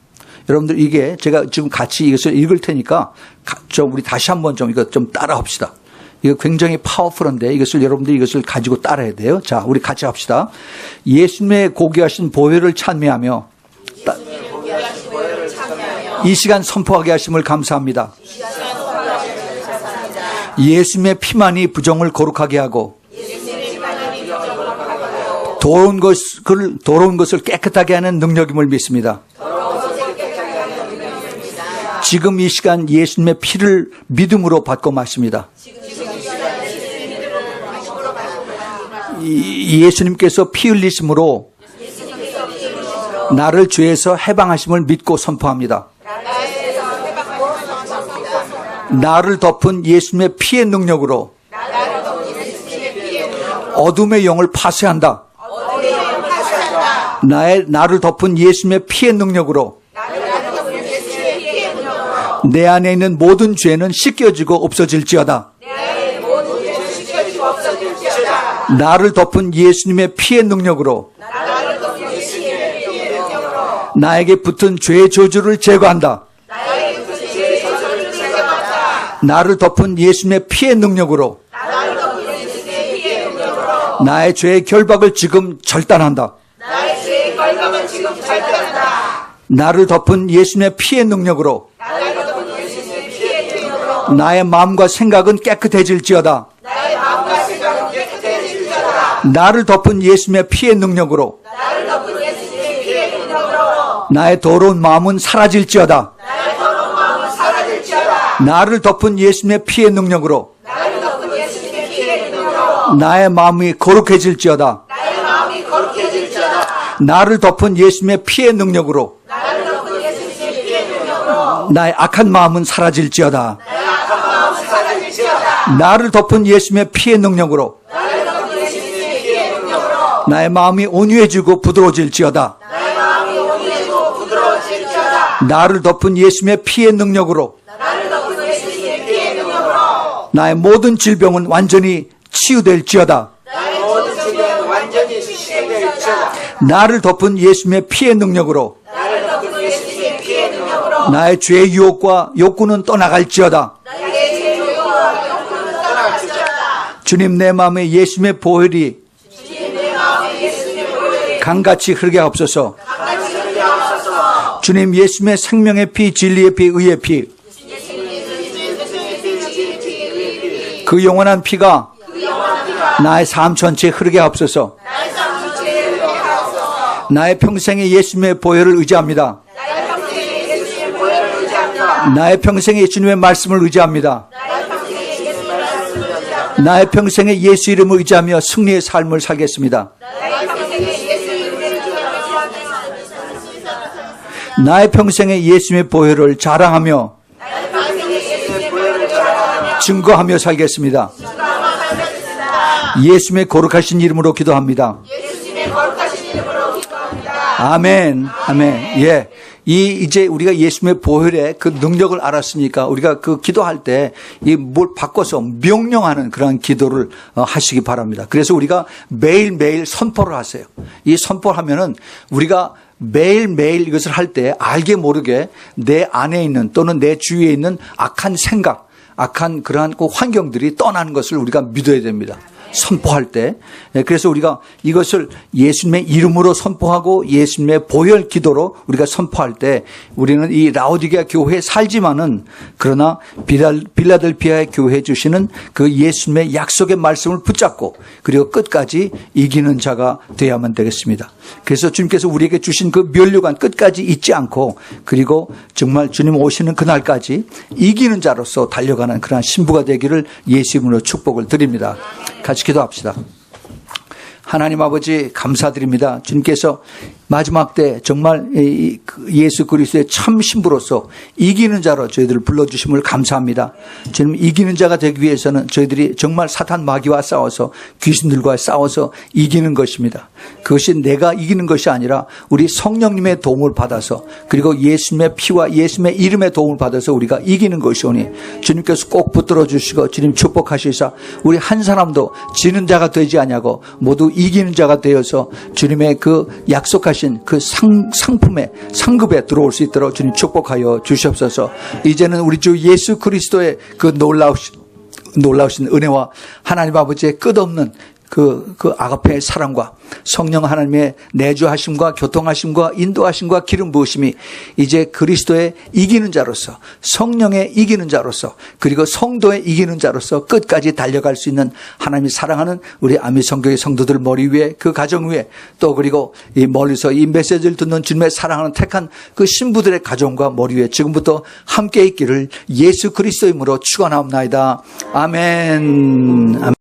S1: 여러분들 이게 제가 지금 같이 이것을 읽을 테니까 우리 다시 한번 이거 좀 따라 합시다. 이거 굉장히 파워풀한데 여러분들이 이것을 가지고 따라야 돼요. 자, 우리 같이 합시다. 예수님의 고귀하신 보혈을 찬미하며 이 시간 선포하게 하심을 감사합니다. 예수님의 피만이 부정을 거룩하게 하고 더러운 것을 깨끗하게 하는 능력임을 믿습니다. 지금 이 시간 예수님의 피를 믿음으로 받고 마십니다. 예수님께서 피 흘리심으로 나를 죄에서 해방하심을 믿고 선포합니다. 나를 덮은 예수님의 피의 능력으로 어둠의 영을 파쇄한다. 나를 덮은 예수님의 피의 능력으로 내 안에 있는 모든 죄는 씻겨지고 없어질지어다. 나를 덮은 예수님의 피의 능력으로 나에게 붙은 죄의 저주를 제거한다. 나를 덮은 예수님의 피의 능력으로 나의 죄의 결박을 지금 절단한다. 나를 덮은 예수님의 피의 능력으로 나의 마음과 생각은 깨끗해질지어다. 나를 덮은 예수님의 피의 능력으로 나의 더러운 마음은 사라질지어다. 나를 덮은 예수님의 피의 능력으로 나의 마음이 거룩해질지어다. 나를 덮은 예수님의 피의 능력으로 나의 악한 마음은 사라질지어다. 나를 덮은 예수님의 피의 능력으로 나의 마음이 온유해지고 부드러워질지어다. 나를 덮은 예수님의 피의 능력으로 나의 모든 질병은 완전히 치유될지어다. 나를 덮은 예수님의 피의 능력으로 나의 죄의 유혹과 욕구는 떠나갈지어다. 주님, 내 마음에 예수님의 보혈이 강같이 흐르게 하옵소서. 주님, 예수님의 생명의 피, 진리의 피, 의의 피, 그 영원한 피가 나의 삶 전체에 흐르게 하옵소서. 나의 평생에 예수님의 보혈을 의지합니다. 나의 평생에 예수님의 말씀을 의지합니다. 나의 평생에 예수 이름을 의지하며 승리의 삶을 살겠습니다. 나의 평생에 예수님의 보혈을 자랑하며 증거하며 살겠습니다. 예수님의 거룩하신 이름으로 기도합니다. 아멘. 아멘. 예. 이제 우리가 예수님의 보혈의 그 능력을 알았으니까 우리가 그 기도할 때 이 뭘 바꿔서 명령하는 그런 기도를 하시기 바랍니다. 그래서 우리가 매일매일 선포를 하세요. 이 선포하면은 우리가 매일매일 이것을 할 때 알게 모르게 내 안에 있는 또는 내 주위에 있는 악한 생각, 악한 그러한 그 환경들이 떠나는 것을 우리가 믿어야 됩니다. 선포할 때. 그래서 우리가 이것을 예수님의 이름으로 선포하고 예수님의 보혈 기도로 우리가 선포할 때 우리는 이 라오디게아 교회에 살지만은 그러나 빌라델피아의 교회에 주시는 그 예수님의 약속의 말씀을 붙잡고 그리고 끝까지 이기는 자가 되어야만 되겠습니다. 그래서 주님께서 우리에게 주신 그 면류관 끝까지 잊지 않고 그리고 정말 주님 오시는 그날까지 이기는 자로서 달려가는 그러한 신부가 되기를 예수 이름으로 축복을 드립니다. 같이 기도합시다. 하나님 아버지 감사드립니다. 주님께서 마지막 때 정말 예수 그리스도의 참 신부로서 이기는 자로 저희들을 불러주심을 감사합니다. 주님 이기는 자가 되기 위해서는 저희들이 정말 사탄 마귀와 싸워서 귀신들과 싸워서 이기는 것입니다. 그것이 내가 이기는 것이 아니라 우리 성령님의 도움을 받아서 그리고 예수님의 피와 예수님의 이름의 도움을 받아서 우리가 이기는 것이오니 주님께서 꼭 붙들어 주시고 주님 축복하시사 우리 한 사람도 지는 자가 되지 아니하고 모두 이기는 자가 되어서 주님의 그 약속하신 그 상품의 상급에 들어올 수 있도록 주님 축복하여 주시옵소서. 이제는 우리 주 예수 그리스도의 그 놀라우신 은혜와 하나님 아버지의 끝없는 그 아가페의 사랑과 성령 하나님의 내주하심과 교통하심과 인도하심과 기름 부으심이 이제 그리스도의 이기는 자로서 성령의 이기는 자로서 그리고 성도의 이기는 자로서 끝까지 달려갈 수 있는 하나님이 사랑하는 우리 아미성교의 성도들 머리 위에 그 가정 위에 또 그리고 이 멀리서 이 메시지를 듣는 주님의 사랑하는 택한 그 신부들의 가정과 머리 위에 지금부터 함께 있기를 예수 그리스도의 이름으로 축원하옵나이다. 아멘.